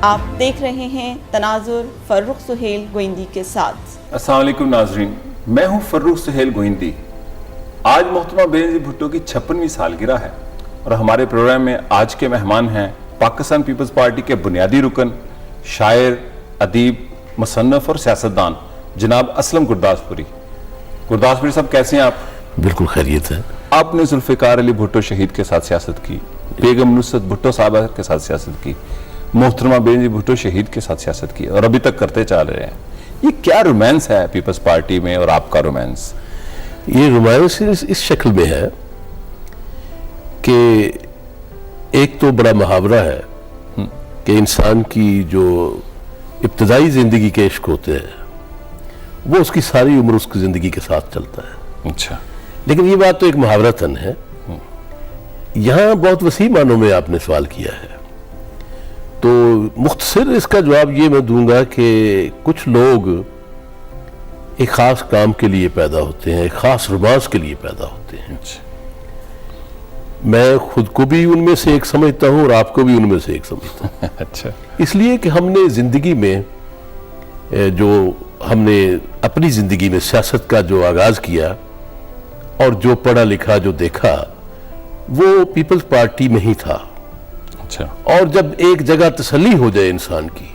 آپ دیکھ رہے ہیں تناظر فرخ سہیل گوئندی کے ساتھ۔ السلام علیکم ناظرین، میں ہوں فرخ سہیل گوئندی۔ آج محترمہ بے نظیر بھٹو کی 56ویں سالگرہ ہے اور ہمارے پروگرام میں آج کے مہمان ہیں پاکستان پیپلز پارٹی کے بنیادی رکن، شاعر، ادیب، مصنف اور سیاستدان جناب اسلم گرداسپوری۔ گرداسپوری صاحب کیسے ہیں آپ؟ بالکل خیریت ہے۔ آپ نے ذوالفقار علی بھٹو شہید کے ساتھ سیاست کی، بیگم نصرت بھٹو صاحبہ کے ساتھ سیاست کی، محترمہ بے نظیر بھٹو شہید کے ساتھ سیاست کی اور ابھی تک کرتے چل رہے ہیں۔ یہ کیا رومانس ہے پیپلز پارٹی میں اور آپ کا رومانس؟ یہ رومانس اس شکل میں ہے کہ ایک تو بڑا محاورہ ہے کہ انسان کی جو ابتدائی زندگی کے عشق ہوتے ہیں وہ اس کی ساری عمر اس کی زندگی کے ساتھ چلتا ہے۔ اچھا، لیکن یہ بات تو ایک محاورتاً ہے۔ یہاں بہت وسیع معنوں میں آپ نے سوال کیا ہے، تو مختصر اس کا جواب یہ میں دوں گا کہ کچھ لوگ ایک خاص کام کے لیے پیدا ہوتے ہیں، ایک خاص رومانس کے لیے پیدا ہوتے ہیں۔ میں خود کو بھی ان میں سے ایک سمجھتا ہوں اور آپ کو بھی ان میں سے ایک سمجھتا ہوں۔ اچھا، اس لیے کہ ہم نے زندگی میں جو ہم نے اپنی زندگی میں سیاست کا جو آغاز کیا اور جو پڑھا لکھا جو دیکھا وہ پیپلز پارٹی میں ہی تھا۔ اچھا، اور جب ایک جگہ تسلی ہو جائے انسان کی،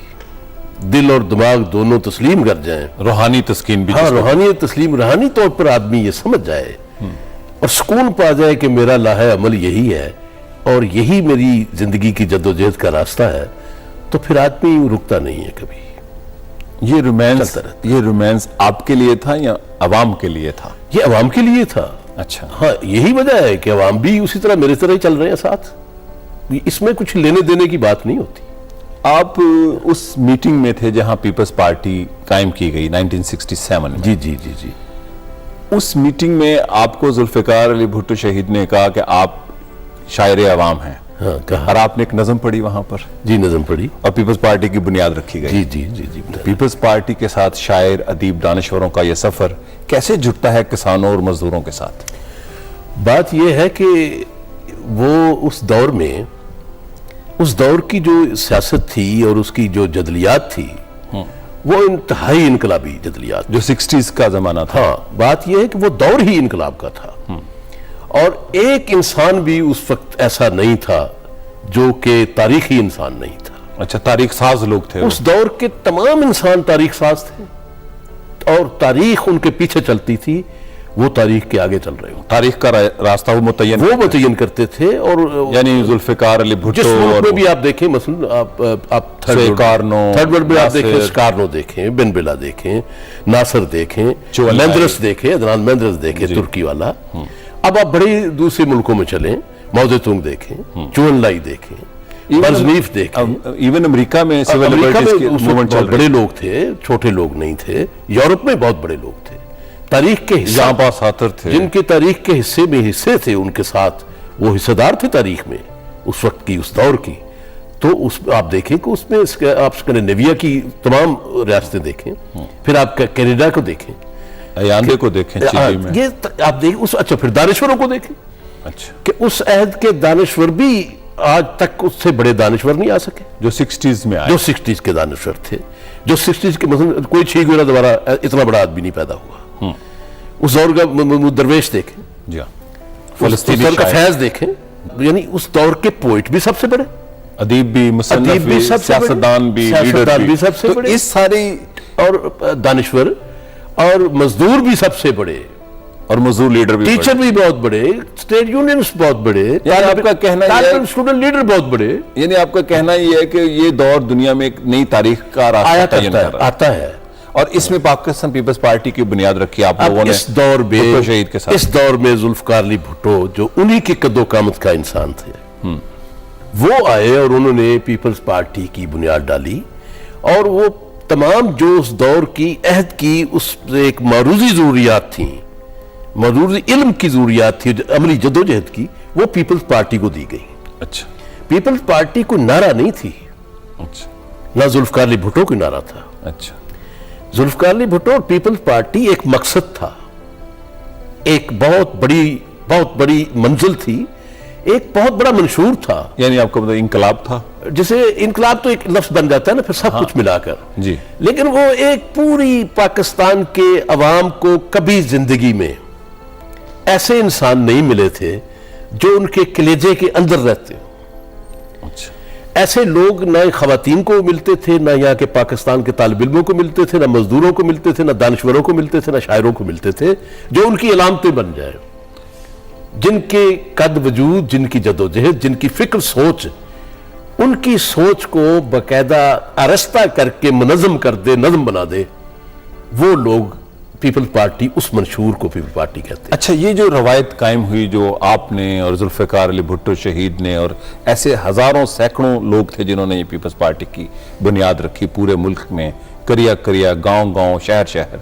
دل اور دماغ دونوں تسلیم کر جائیں، روحانی تسکین بھی، ہاں روحانی تسلیم، روحانی طور پر آدمی یہ سمجھ جائے اور سکون پا جائے کہ میرا لاہ عمل یہی ہے اور یہی میری زندگی کی جدوجہد کا راستہ ہے، تو پھر آدمی رکتا نہیں ہے کبھی۔ یہ رومانس آپ کے لیے تھا یا عوام کے لیے تھا؟ یہ عوام کے لیے تھا۔ اچھا، ہاں، یہی وجہ ہے کہ عوام بھی اسی طرح میرے طرح ہی چل رہے ہیں ساتھ، اس میں کچھ لینے دینے کی بات نہیں ہوتی۔ آپ اس میٹنگ میں تھے جہاں پیپلز پارٹی قائم کی گئی 1967 میں۔ جی۔ اس میٹنگ میں آپ کو ذوالفقار علی بھٹو شہید نے کہا کہ آپ شاعر عوام ہیں، ہاں کہا۔ اور آپ نے ایک نظم پڑھی وہاں پر، جی نظم پڑھی، اور پیپلز پارٹی کی بنیاد رکھی گئی۔ جی۔ پیپلز پارٹی کے ساتھ شاعر، ادیب، دانشوروں کا یہ سفر کیسے جڑتا ہے کسانوں اور مزدوروں کے ساتھ؟ بات یہ ہے کہ وہ اس دور کی جو سیاست تھی اور اس کی جو جدلیات تھی وہ انتہائی انقلابی جدلیات، جو 60s کا زمانہ تھا۔ ہاں، بات یہ ہے کہ وہ دور ہی انقلاب کا تھا، اور ایک انسان بھی اس وقت ایسا نہیں تھا جو کہ تاریخی انسان نہیں تھا۔ اچھا، تاریخ ساز لوگ تھے اس دور کے تمام انسان تاریخ ساز تھے اور تاریخ ان کے پیچھے چلتی تھی، وہ تاریخ کے آگے چل رہے ہوں، تاریخ کا راستہ وہ متعین کرتے تھے۔ اور یعنی ذوالفقار علی بھٹو، جس ملک میں بھی آپ دیکھیں، مثلا آپ تھرڈ ورلڈ میں آپ دیکھیں، سکارنو دیکھیں، بن بلا دیکھیں، ناصر دیکھیں، مہندرس دیکھیں، عدنان مہندرس دیکھیں، ترکی والا۔ اب آپ بڑے دوسرے ملکوں میں چلیں، موزے تونگ دیکھیں، چون لائی دیکھیں، برزنیف دیکھیں۔ ایون امریکہ میں سول لبرٹیز کی موومنٹ چل رہی، بڑے لوگ تھے، چھوٹے لوگ نہیں تھے۔ یورپ میں بہت بڑے لوگ تھے، تاریخ کے جہاں پاس خاطر تھے، جن کے تاریخ کے حصے میں حصے تھے، ان کے ساتھ وہ حصہ دار تھے تاریخ میں اس وقت کی، اس دور کی۔ تو آپ دیکھیں کہ اس میں آپ اسکینڈینیویا کی تمام ریاستیں دیکھیں، پھر آپ کینیڈا کو دیکھیں، ایاندے کو دیکھیں، چلی میں، یہ آپ دیکھیں۔ اچھا، پھر دانشوروں کو دیکھیں، اچھا، کہ اس عہد کے دانشور بھی آج تک اس سے بڑے دانشور نہیں آ سکے جو 60s میں آئے، جو 60s کے دانشور تھے، جو 60s کے مثلا کوئی چھ گویرا دوبارہ اتنا بڑا آدمی نہیں پیدا ہوا۔ اس دور کا درویش دیکھیں، جی، اس دور کا فیض دیکھیں، یعنی اس دور کے پوئٹ بھی سب سے بڑے، ادیب بھی، مصنف بھی، سیاستدان بھی، لیڈر بھی سب سے بڑے، اس ساری، اور دانشور اور مزدور بھی سب سے بڑے، اور مزدور لیڈر بھی، ٹیچر بھی بہت بڑے، اسٹیٹ یونینز بہت بڑے، یعنی آپ کا کہنا یہ ہے، اسٹوڈنٹ لیڈر بہت بڑے، یعنی آپ کا کہنا یہ ہے کہ یہ دور دنیا میں ایک نئی تاریخ کا راستہ تعین کر رہا ہے، آتا ہے، اور اس میں پاکستان پیپلز پارٹی کی بنیاد رکھی آپ لوگوں نے اس دور میں، بھٹو شہید کے ساتھ۔ اس دور میں ذوالفقار علی بھٹو جو انہی کے قد و قامت کا انسان تھے، وہ آئے اور انہوں نے پیپلز پارٹی کی بنیاد ڈالی، اور وہ تمام جو اس دور کی عہد کی اس ایک معروضی ضروریات تھیں، معروضی علم کی ضروریات تھی، عملی جدوجہد کی، وہ پیپلز پارٹی کو دی گئی۔ اچھا، پیپلز پارٹی کوئی نعرہ نہیں تھی، اچھا، نہ ذوالفقار علی بھٹو کوئی نعرہ تھا۔ اچھا، ذوالفقار علی بھٹو اور پیپلز پارٹی ایک مقصد تھا، ایک بہت بڑی منزل تھی، ایک بہت بڑا منشور تھا۔ یعنی آپ کو انقلاب تھا، جسے انقلاب تو ایک لفظ بن جاتا ہے نا پھر سب کچھ ملا کر جی، لیکن وہ ایک پوری پاکستان کے عوام کو کبھی زندگی میں ایسے انسان نہیں ملے تھے جو ان کے کلیجے کے اندر رہتے ہو. اچھا، ایسے لوگ نہ خواتین کو ملتے تھے، نہ یہاں کے پاکستان کے طالب علموں کو ملتے تھے، نہ مزدوروں کو ملتے تھے، نہ دانشوروں کو ملتے تھے، نہ شاعروں کو ملتے تھے جو ان کی علامتیں بن جائیں، جن کے قد وجود، جن کی جدوجہد، جن کی فکر سوچ، ان کی سوچ کو باقاعدہ آرستہ کر کے منظم کر دے، نظم بنا دے، وہ لوگ پیپل پارٹی، اس منشور کو پیپل پارٹی کہتے ہیں. اچھا، یہ جو روایت قائم ہوئی جو آپ نے اور ذوالفقار علی بھٹو شہید نے اور ایسے ہزاروں سینکڑوں لوگ تھے جنہوں نے یہ پیپلز پارٹی کی بنیاد رکھی پورے ملک میں، کریا کریا، گاؤں گاؤں، شہر شہر.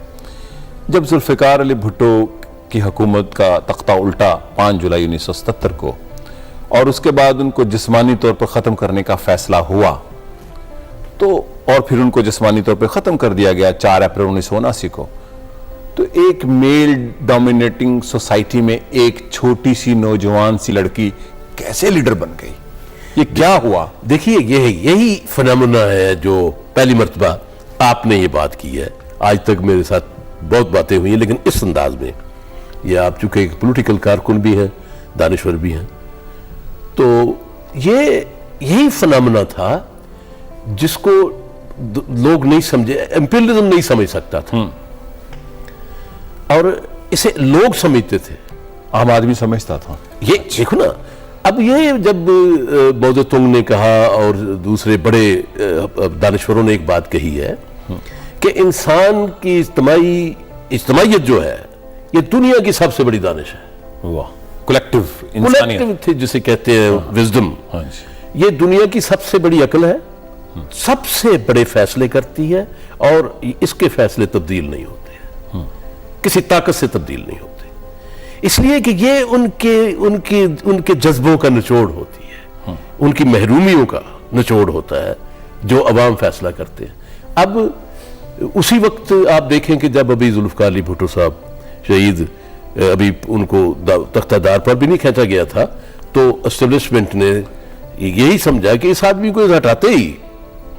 جب ذوالفقار علی بھٹو کی حکومت کا تختہ الٹا 5 جولائی 1977 کو اور اس کے بعد ان کو جسمانی طور پر ختم کرنے کا فیصلہ ہوا تو اور پھر ان کو جسمانی طور پر ختم کر دیا گیا 4 اپریل 1979 کو، تو ایک میل ڈومینیٹنگ سوسائٹی میں ایک چھوٹی سی نوجوان سی لڑکی کیسے لیڈر بن گئی؟ یہ کیا ہوا؟ دیکھیے یہی فنامنا ہے جو پہلی مرتبہ آپ نے یہ بات کی ہے. آج تک میرے ساتھ بہت باتیں ہوئی ہیں لیکن اس انداز میں، یہ آپ چونکہ ایک پولیٹیکل کارکن بھی ہیں، دانشور بھی ہیں، تو یہی فنامنا تھا جس کو لوگ نہیں سمجھے، امپیریلزم نہیں سمجھ سکتا تھا اور اسے لوگ سمجھتے تھے، عام آدمی سمجھتا تھا. یہ دیکھو نا، اب یہ جب بودے تنگ نے کہا اور دوسرے بڑے دانشوروں نے ایک بات کہی ہے کہ انسان کی اجتماعیت جو ہے یہ دنیا کی سب سے بڑی دانش ہے. واہ، کولیکٹیو انسانیت تھے جسے کہتے ہیں وزڈم. یہ دنیا کی سب سے بڑی عقل ہے، سب سے بڑے فیصلے کرتی ہے اور اس کے فیصلے تبدیل نہیں ہوتے، کسی طاقت سے تبدیل نہیں ہوتے، اس لیے کہ یہ ان کے جذبوں کا نچوڑ ہوتی ہے، ان کی محرومیوں کا نچوڑ ہوتا ہے جو عوام فیصلہ کرتے ہیں. اب اسی وقت آپ دیکھیں کہ جب ابھی ذوالفقار علی بھٹو صاحب شہید، ابھی ان کو تختہ دار پر بھی نہیں کھینچا گیا تھا تو اسٹیبلشمنٹ نے یہی سمجھا کہ اس آدمی کو ہٹاتے ہی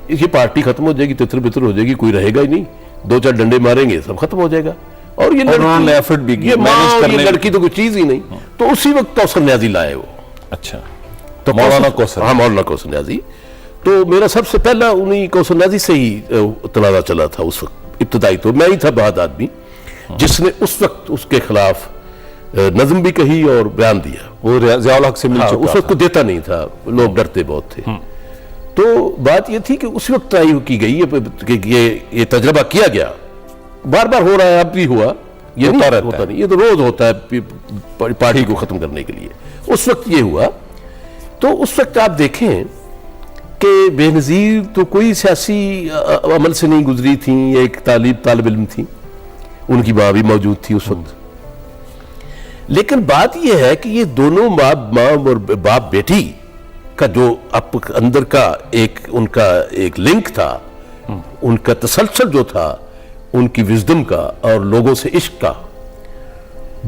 اس کی پارٹی ختم ہو جائے گی، تتر بتر ہو جائے گی، کوئی رہے گا ہی نہیں، 2-4 ڈنڈے ماریں گے سب ختم ہو جائے گا. اور یہ لڑکی تو کوئی چیز ہی نہیں. تو اسی وقت کوثر نیازی لائے وہ. اچھا، تو مولانا کوثر، ہاں مولانا کوثر نیازی. تو میرا سب سے پہلا انہی کوثر نیازی سے ہی تنازع چلا تھا اس وقت. ابتدائی تو میں ہی تھا بہت آدمی جس نے اس وقت اس کے خلاف نظم بھی کہی اور بیان دیا. وہ ضیاء الحق سے مل چکا اس وقت کو دیتا نہیں تھا، لوگ ڈرتے بہت تھے. تو بات یہ تھی کہ اس وقت ٹرائی کی گئی کہ یہ تجربہ کیا گیا، بار بار ہو رہا ہے، اب بھی ہوا، یہ ہوتا نہیں، یہ تو روز ہوتا ہے پارٹی کو ختم کرنے کے لیے. اس وقت یہ ہوا. تو اس وقت آپ دیکھیں کہ بے نظیر تو کوئی سیاسی عمل سے نہیں گزری تھیں، ایک طالب علم تھی، ان کی ماں بھی موجود تھی اس وقت. لیکن بات یہ ہے کہ یہ دونوں ماں اور باپ بیٹی کا جو اندر کا ان کا ایک لنک تھا، ان کا تسلسل جو تھا، ان کی وزڈم کا اور لوگوں سے عشق کا،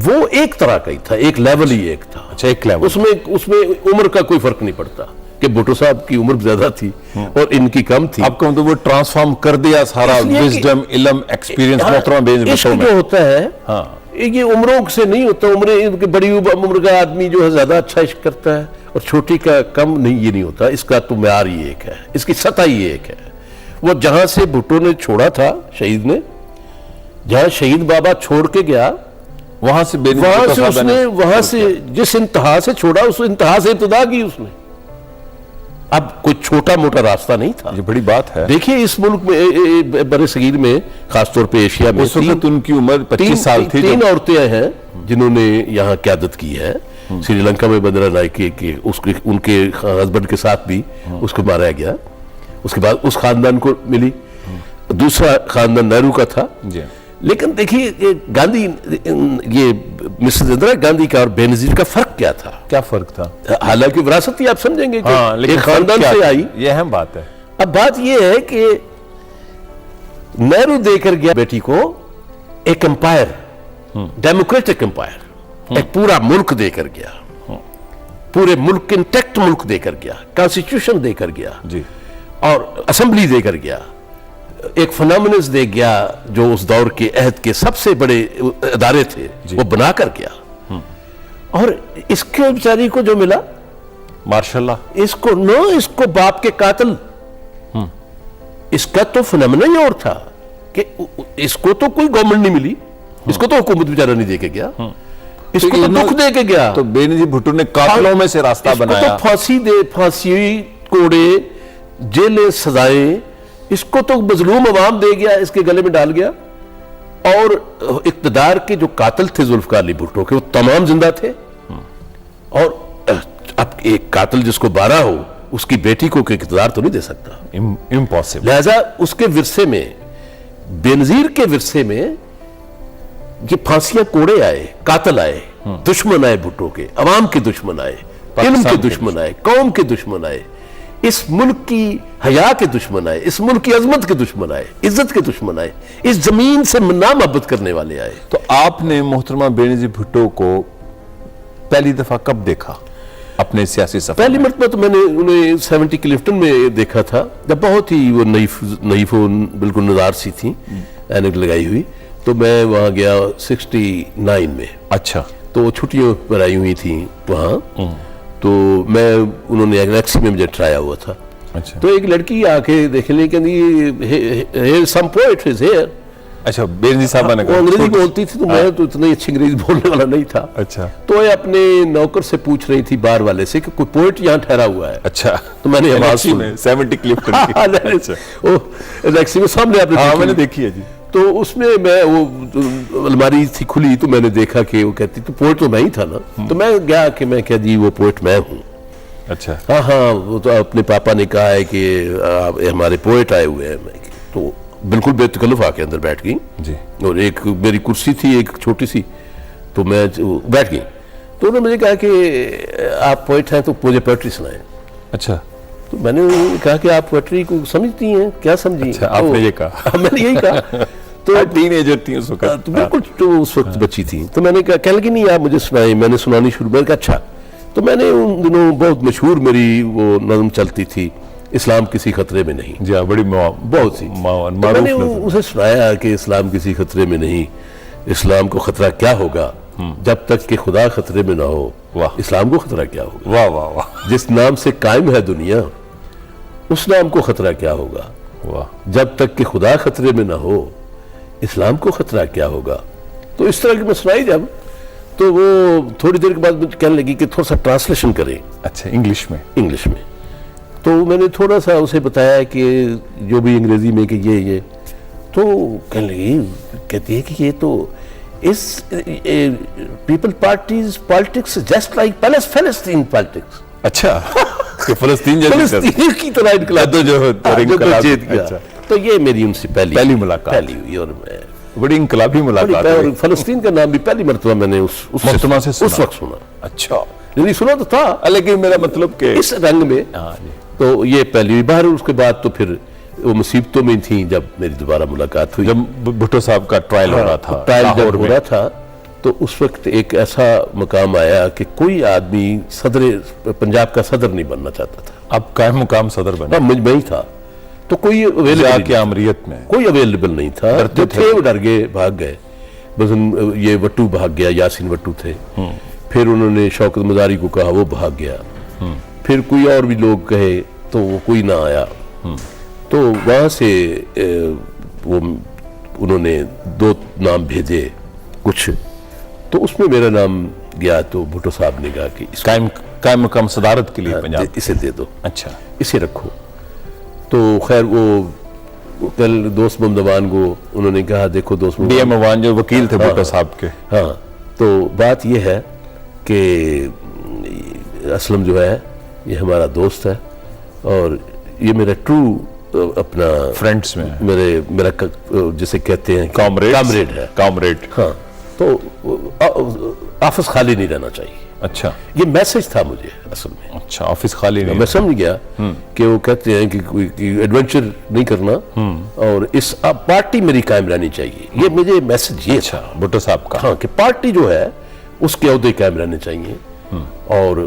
وہ ایک طرح کا ہی تھا، ایک لیول ہی ایک تھا. اچھا، ایک لیول. اس میں عمر کا کوئی فرق نہیں پڑتا کہ بھٹو صاحب کی عمر زیادہ تھی اور ان کی کم تھی. آپ کو وہ ٹرانسفارم کر دیا سارا وزڈم، علم، ایکسپیرینس محترم عشق جو ہوتا ہے یہ عمروں سے نہیں ہوتا. بڑی عمر کا آدمی جو ہے زیادہ اچھا عشق کرتا ہے اور چھوٹی کا کم نہیں، یہ نہیں ہوتا. اس کا تو معیار ہی ایک ہے، اس کی سطح ہی ایک ہے. وہ جہاں سے بھٹو نے چھوڑا تھا، شہید نے جہاں شہید بابا چھوڑ کے گیا، وہاں سے جس انتہا سے چھوڑا اس انتہا سے ابتدا کی اس نے. اب کوئی چھوٹا موٹا راستہ نہیں تھا. یہ بڑی بات ہے. دیکھیے اس ملک میں بر صغیر میں، خاص طور پہ ایشیا میں، اس وقت ان کی عمر 25 سال تھی. 3 عورتیں ہیں جنہوں نے یہاں قیادت کی ہے. سری لنکا میں بندرا نائک کے ان کے ہسبینڈ کے ساتھ بھی اس کو مارا گیا. اس کے بعد اس خاندان کو ملی. دوسرا خاندان نہرو کا تھا. لیکن دیکھیے گاندھی، یہ مسز اندرا گاندھی کا اور بے نظیر کا فرق کیا تھا؟ کیا فرق تھا؟ حالانکہ وراثت ہی آپ سمجھیں گے کہ ایک خاندان سے آئی. یہ اہم بات ہے. اب بات یہ ہے کہ نہرو دے کر گیا بیٹی کو ایک امپائر، ڈیموکریٹک امپائر، ایک پورا ملک دے کر گیا. پورے ملک انٹیکٹ ملک دے کر گیا, کانسٹیٹیوشن دے کر گیا جی, اور اسمبلی دے کر گیا, ایک فنامنز دے گیا جو اس دور کے عہد کے سب سے بڑے ادارے تھے وہ بنا کر گیا. اور اس کے بیچاری کو جو ملا ماشاء اللہ, اس کو باپ کے قاتل, اس کا تو فنامنا ہی اور تھا کہ اس کو تو کوئی گورنمنٹ نہیں ملی, اس کو تو حکومت بیچارہ نہیں دے کے گیا, اس کو تو دکھ دے کے گیا. تو بے نظیر بھٹو نے قاتلوں میں سے راستہ بنایا. اس کو تو پھانسی, کوڑے, جیلیں, سزائیں, اس کو تو مظلوم عوام دے گیا, اس کے گلے میں ڈال گیا. اور اقتدار کے جو قاتل تھے ذوالفقار علی بھٹو کے, وہ تمام زندہ تھے. اور اب ایک قاتل جس کو 12 ہو, اس کی بیٹی کو اقتدار تو نہیں دے سکتا, امپاسبل. لہذا اس کے ورثے میں, بے نظیر کے ورثے میں یہ پھانسیاں, کوڑے آئے, قاتل آئے, دشمن آئے بھٹو کے, عوام کے دشمن آئے, علم کے دشمن آئے, قوم کے دشمن آئے, اس ملک کی حیا کے دشمن آئے, اس ملک کی عظمت کے دشمن آئے, عزت کے دشمن آئے, اس زمین سے محبت کرنے والے آئے. تو آپ نے محترمہ بے نظیر بھٹو کو پہلی دفعہ کب دیکھا اپنے سیاسی سفر؟ پہلی مرتبہ تو میں نے انہیں 70 کلفٹن میں دیکھا تھا, جب بہت ہی وہ نئیف بالکل نظار سی تھی, اینک لگائی ہوئی. تو میں وہاں گیا 69 میں. اچھا. تو وہ چھٹیوں پر آئی ہوئی تھیں وہاں, تو میں انہوں نے گلیکسی میں مجھے ٹرایا ہوا تھا. اچھا. تو ایک لڑکی آ کے دیکھ لی کہ سم پوئٹ از ہیئر. اچھا, بے نظیر صاحبہ نے وہ انگریزی بولتی تھی, تو میں تو اتنی اچھی انگریزی بولنے والا نہیں تھا. اچھا. تو یہ اپنے نوکر سے پوچھ رہی تھی, بار والے سے, کہ کوئی پوئٹ یہاں ٹھہرا ہوا ہے. اچھا. تو میں نے آواز سنی 70 کلفٹن کی. گلیکسی میں سامنے آپ نے, ہاں میں نے دیکھی ہے جی. تو اس میں وہ الماری تھی کھلی, تو میں نے دیکھا کہ وہ کہتی تو پوئٹ تو میں ہی تھا نا. تو میں گیا کہ میں کہا جی وہ پوئٹ میں ہوں. اچھا. ہاں وہ تو اپنے پاپا نے کہا ہے کہ ہمارے پوئٹ آئے ہوئے ہیں. تو بالکل بے تکلف آ کے اندر بیٹھ گئی جی. اور ایک میری کرسی تھی ایک چھوٹی سی, تو میں بیٹھ گئی. تو انہوں نے مجھے کہا کہ آپ پوئٹ ہیں تو مجھے پوئٹری سنائیں. اچھا. تو میں نے کہا کہ آپ پوئٹری کو سمجھتی ہیں, کیا سمجھی؟ آپ نے یہ کہا؟ میں نے یہی کہا. تو ٹین ایجر تھی اس وقت, بالکل تو اس وقت بچی تھی. تو میں نے کہا, کہنے لگی نہیں آپ مجھے سنائیں. میں نے سنانی شروع, میں نے کہا اچھا. تو میں نے ان دنوں بہت مشہور میری وہ نظم چلتی تھی, اسلام کسی خطرے میں نہیں. جی بڑی بہت سی. تو میں نے اسے سنایا کہ اسلام کسی خطرے میں نہیں, اسلام کو خطرہ کیا ہوگا جب تک کہ خدا خطرے میں نہ ہو, اسلام کو خطرہ کیا ہوگا. واہ واہ واہ. جس نام سے قائم ہے دنیا, اس نام کو خطرہ کیا ہوگا. جب تک کہ خدا خطرے میں نہ ہو, اسلام کو خطرہ کیا ہوگا. تو اس طرح کی میں سنائی جب, تو وہ تھوڑی دیر کے بعد مجھے کہنے لگی کہ تھوڑا سا ٹرانسلیشن کریں. اچھا, انگلش میں. تو میں نے تھوڑا سا اسے بتایا کہ جو بھی انگریزی میں کہ یہ تو کہنے لگی, کہتی ہے کہ یہ تو اس people parties politics just like فلسطین پالیٹکس. اچھا, کہ فلسطین کی طرح انقلاب جیت گیا. تو یہ میری ان سے پہلی ملاقات ہوئی, اور میں بڑی انقلابی ملاقات ہوئی. فلسطین کا نام بھی پہلی مرتبہ میں نے اس وقت سنا. اچھا. نہیں سنا تو تھا, لیکن میرا مطلب کہ اس رنگ میں. تو یہ پہلی ہوئی. باہر اس کے بعد تو پھر وہ مصیبتوں میں تھیں جب میری دوبارہ ملاقات ہوئی, جب بھٹو صاحب کا ٹرائل ہو رہا تھا. ٹرائل جب ہو رہا تھا تو اس وقت ایک ایسا مقام آیا کہ کوئی آدمی پنجاب کا صدر نہیں بننا چاہتا تھا. اب قائم مقام صدر بنا, میں ہی تھا. تو کوئی آمریت میں کوئی اویلیبل نہیں تھا. جو تھے وہ ڈر گئے, بھاگ گئے. بس یہ وٹو بھاگ گیا, یاسین وٹو تھے. پھر انہوں نے شوکت مزاری کو کہا, وہ بھاگ گیا. پھر کوئی اور بھی لوگ کہے تو وہ کوئی نہ آیا. تو وہاں سے وہ انہوں نے 2 نام بھیجے کچھ, تو اس میں میرا نام گیا. تو بھٹو صاحب نے کہا کہ قائم مقام صدارت کے لیے پنجاب اسے دے دو. اچھا, اسے رکھو. تو خیر وہ کل دوست ممدوان کو انہوں نے کہا, دیکھو دوست ڈی ایم اوان جو وکیل تھے بھٹو صاحب کے. ہاں, تو بات یہ ہے کہ اسلم جو ہے یہ ہمارا دوست ہے, اور یہ میرا ٹرو اپنا فرینڈز میں میرا جسے کہتے ہیں کامریڈ ہے. کامریڈ. ہاں, تو آفس خالی نہیں رہنا چاہیے. اچھا, یہ میسج تھا مجھے اصل میں. اچھا, آفس خالی نہیں. میں سمجھ گیا کہ وہ کہتے ہیں کہ کوئی ایڈونچر نہیں کرنا, اور اس پارٹی میری قائم رہنی چاہیے. یہ مجھے میسج یہ بھٹو صاحب کا. ہاں, کہ پارٹی جو ہے اس کے عہدے قائم رہنے چاہیے, اور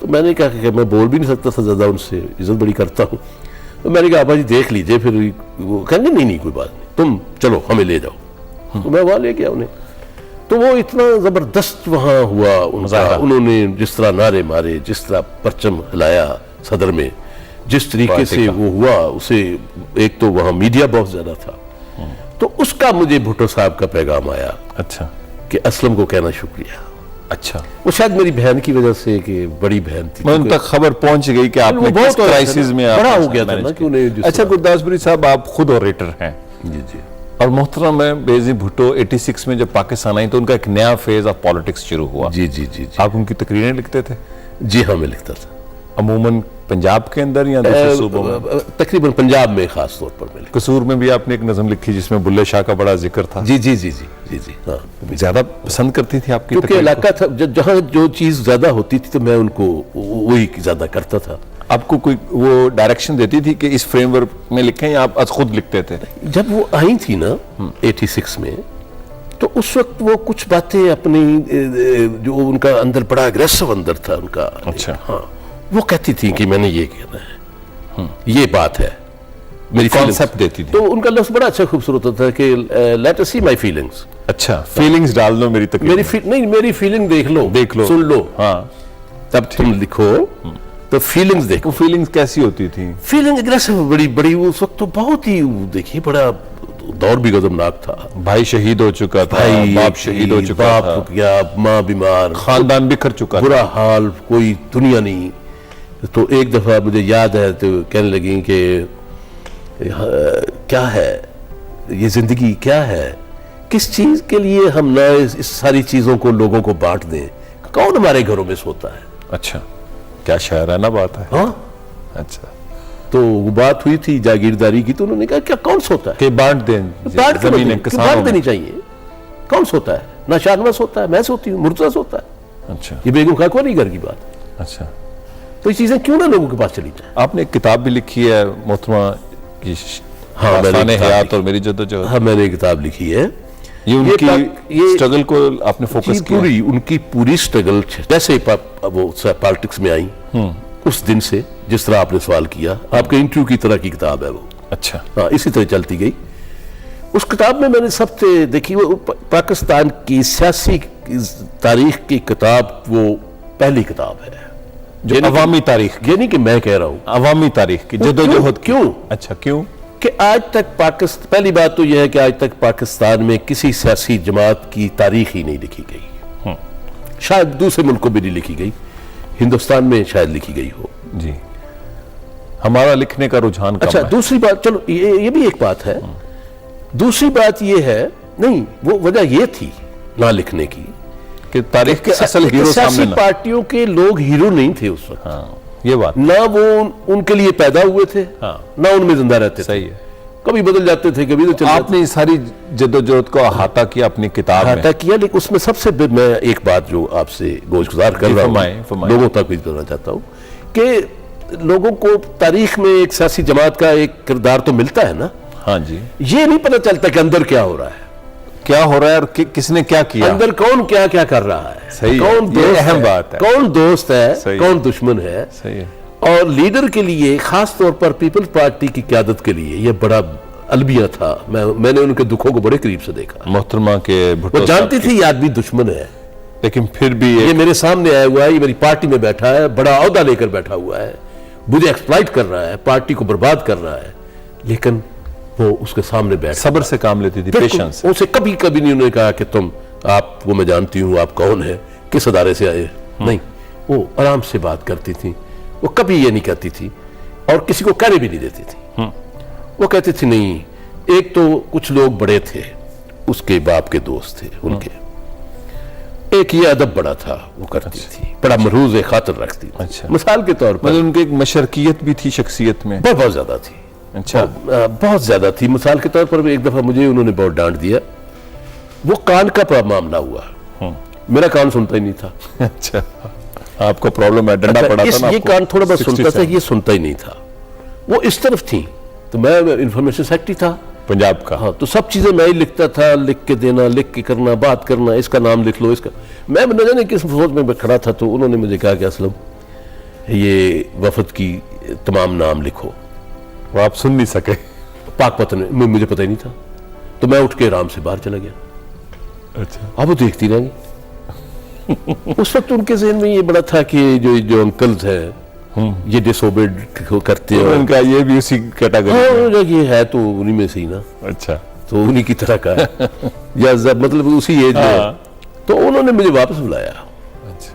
تو میں نے کہا کہ میں بول بھی نہیں سکتا تھا زیادہ، ان سے عزت بڑی کرتا ہوں. تو میں نے کہا ابا جی دیکھ لیجئے. پھر وہ کہیں گے نہیں کوئی بات نہیں، تم چلو ہمیں لے جاؤ. تو میں وہاں لے گیا انہیں. تو وہ اتنا زبردست وہاں ہوا ان کا، انہوں نے جس طرح نعرے مارے، جس طرح پرچم ہلایا صدر میں، جس طریقے سے وہ ہوا، اسے ایک تو وہاں میڈیا بہت زیادہ تھا. تو اس کا مجھے بھٹو صاحب کا پیغام آیا اچھا کہ اسلم کو کہنا شکریہ. اچھا، وہ شاید میری بہن کی وجہ سے، کہ بڑی بہن تھی، ان تک خبر پہنچ گئی کہ آپ نے کس کرائسس میں بڑا ہو گیا تھا نا کہ انہیں. اچھا گرداس پوری صاحب، آپ خود اوریٹر ہیں جی جی. اور محترم بے نظیر بھٹو 86 میں جب پاکستان آئی تو ان کا ایک نیا فیز آف پالیٹکس شروع ہوا. جی جی جی. آپ ان کی تقریریں لکھتے تھے؟ جی ہاں، میں لکھتا تھا عموماً پنجاب کے اندر یا دوسرے صوبوں میں؟ تقریباً پنجاب میں خاص طور پر میں لکھتا. قصور میں بھی آپ نے ایک نظم لکھی جس میں بلے شاہ کا بڑا ذکر تھا. جی جی جی جی جی جی. ہاں، زیادہ پسند کرتی تھی آپ کی کیونکہ علاقہ تھا جہاں جو چیز زیادہ ہوتی تھی تو میں ان کو وہی زیادہ کرتا تھا. آپ کو کوئی وہ ڈائریکشن دیتی تھی کہ اس فریم ورک میں لکھیں یا آپ خود لکھتے تھے؟ جب وہ آئی تھی نا 86 میں، تو اس وقت وہ کچھ باتیں اپنی جو ان کا اندر بڑا اگریسو اندر تھا ان کا. اچھا. ہاں، وہ کہتی تھی کہ میں نے یہ کہنا ہے، یہ بات ہے میری کانسیپٹ دیتی تھی. تو ان کا لفظ بڑا اچھا خوبصورت ہوتا ہے کہ لیٹ اس سی مائی فیلنگز. اچھا، فیلنگز ڈال دو میری تقریر نہیں، میری فیلنگ دیکھ لو، سن لو، ہاں، تب تم لکھو. تو فیلنگز دیکھو. فیلنگز کیسی ہوتی تھی؟ فیلنگ اگریسو بڑی اس وقت تو بہت ہی دیکھیے بڑا دور بھی غضبناک تھا. بھائی شہید ہو چکا تھا، باپ شہید ہو چکا تھا، باپ گیا، ماں بیمار، خاندان بکھر چکا تھا، برا حال، کوئی دنیا نہیں. تو ایک دفعہ مجھے یاد ہے تو کہنے لگیں کہ کیا ہے یہ زندگی، کیا ہے، کس چیز کے لیے ہم نہ اس ساری چیزوں کو لوگوں کو بانٹ دیں، کون ہمارے گھروں میں سوتا ہے. اچھا، کیا شاعرانہ بات ہے. ہاں. اچھا، تو وہ بات ہوئی تھی جاگیرداری کی، تو انہوں نے کہا کیا کون سوتا ہے، کہ بانٹ دیں زمینیں کسانوں بانٹ میں. دینی چاہیے. کون سوتا ہے؟ نہ شاہنواز سوتا ہے، میں سوتی ہوں، مرتضیٰ سوتا ہے. اچھا یہ بیگم خاکو نہیں گھر کی بات ہے. اچھا. تو یہ چیزیں کیوں نہ لوگوں کے پاس چلی جائیں. آپ نے ایک کتاب بھی لکھی ہے محترمہ کی، داستان حیات اور میری جدوجہد. ہاں، میں نے کتاب لکھی ہے. یہ ان کی سٹرگل کو آپ نے فوکس کیا؟ پوری ان کی پوری سٹرگل جیسے وہ پالیٹکس میں آئیں اس دن سے، جس طرح آپ نے سوال کیا، آپ کے انٹرویو کی طرح کی کتاب ہے وہ. اچھا. ہاں، اسی طرح چلتی گئی. اس کتاب میں نے سب سے دیکھی، وہ پاکستان کی سیاسی تاریخ کی کتاب، وہ پہلی کتاب ہے جو عوامی تاریخ، یہ نہیں کہ میں کہہ رہا ہوں، عوامی تاریخ کی جدوجہد. کیوں؟ اچھا، کیوں؟ کہ آج تک پہلی بات تو یہ ہے کہ آج تک پاکستان میں کسی سیاسی جماعت کی تاریخ ہی نہیں لکھی گئی. شاید دوسرے ملکوں میں نہیں لکھی گئی، ہندوستان میں شاید لکھی گئی ہو. جی، ہمارا لکھنے کا رجحان کم ہے. اچھا، دوسری بات، چلو یہ بھی ایک بات ہے. دوسری بات یہ ہے، نہیں، وہ وجہ یہ تھی نہ لکھنے کی کہ تاریخ کے اصل ہیرو سیاسی سامنے نہ. پارٹیوں کے لوگ ہیرو نہیں تھے اس وقت. ہاں، یہ بات نہ وہ ان کے لیے پیدا ہوئے تھے، نہ ان میں زندہ رہتے تھے. صحیح ہے. کبھی بدل جاتے تھے، کبھی تو چل آپ نے ساری جدوجہد کو احاطہ کیا اپنی کتاب میں. احاطہ کیا، لیکن اس میں سب سے میں ایک بات جو آپ سے گوشگزار کر رہا ہوں، لوگوں تک بھی کرنا چاہتا ہوں، کہ لوگوں کو تاریخ میں ایک سیاسی جماعت کا ایک کردار تو ملتا ہے نا. ہاں جی. یہ نہیں پتہ چلتا کہ اندر کیا ہو رہا ہے، کیا ہو رہا ہے اور کس نے کیا کیا، اندر کون کیا کیا کر رہا ہے. صحیح، کون یہ دوست اہم ہے، بات ہے. کون دوست ہے، صحیح. کون دشمن ہے. صحیح ہے. اور لیڈر کے لیے، خاص طور پر پیپلز پارٹی کی قیادت کے لیے، یہ بڑا البیہ تھا. میں نے ان کے دکھوں کو بڑے قریب سے دیکھا. محترمہ کے وہ جانتی تھی یہ آدمی دشمن ہے، لیکن پھر بھی یہ میرے سامنے آیا ہوا ہے، یہ میری پارٹی میں بیٹھا ہے، بڑا عہدہ لے کر بیٹھا ہوا ہے، مجھے ایکسپلائٹ کر رہا ہے، پارٹی کو برباد کر رہا ہے، لیکن وہ اس کے سامنے بیٹھ صبر سے کام لیتی تھی، پیشنس. اسے کبھی نہیں انہوں نے کہا کہ آپ کو میں جانتی ہوں، آپ کون ہیں، کس ادارے سے آئے. نہیں، وہ آرام سے بات کرتی تھی. وہ کبھی یہ نہیں کہتی تھی اور کسی کو کہنے بھی نہیں دیتی تھی. وہ کہتی تھی نہیں. ایک تو کچھ لوگ بڑے تھے، اس کے باپ کے دوست تھے ان کے. ایک یہ ادب بڑا تھا، وہ کرتی تھی، بڑا ملحوظ خاطر رکھتی تھی. اچھا. مثال کے طور پر ان کی ایک مشرکیت بھی تھی شخصیت میں، بہت زیادہ تھی. اچھا، بہت زیادہ تھی. مثال کے طور پر ایک دفعہ مجھے انہوں نے بہت ڈانٹ دیا. وہ کان کا معاملہ ہوا، میرا کان سنتا ہی نہیں تھا. اچھا، آپ کو پرابلم ہے، ڈنڈا پڑا تھا نا. یہ کان تھوڑا بہت سنتا تھا، یہ سنتا ہی نہیں تھا. وہ اس طرف تھی، تو میں انفارمیشن سیکرٹری تھا پنجاب کا. ہاں، تو سب چیزیں میں ہی لکھتا تھا، لکھ کے دینا، لکھ کے کرنا، بات کرنا، اس کا نام لکھ لو، اس کا. میں نہ جانے کس فوج میں کھڑا تھا. تو انہوں نے مجھے کہا کہ اسلم یہ وفد کی تمام نام لکھو. وہ آپ سن نہیں سکے؟ پاک پتن میں مجھے پتہ ہی نہیں تھا, تو میں اٹھ کے آرام سے باہر چلا گیا. اچھا. اب وہ دیکھتی رہ گئی. اس وقت ان کے ذہن میں یہ بڑا تھا کہ جو انکلز ہیں یہ ڈس اوبیڈ کرتے ہیں, ان کا یہ بھی اسی کیٹیگری یہ ہے تو انہی میں سے ہی نا, اچھا تو انہی کی طرح کا ہے یا مطلب اسی ایج میں. تو انہوں نے مجھے واپس بلایا. اچھا.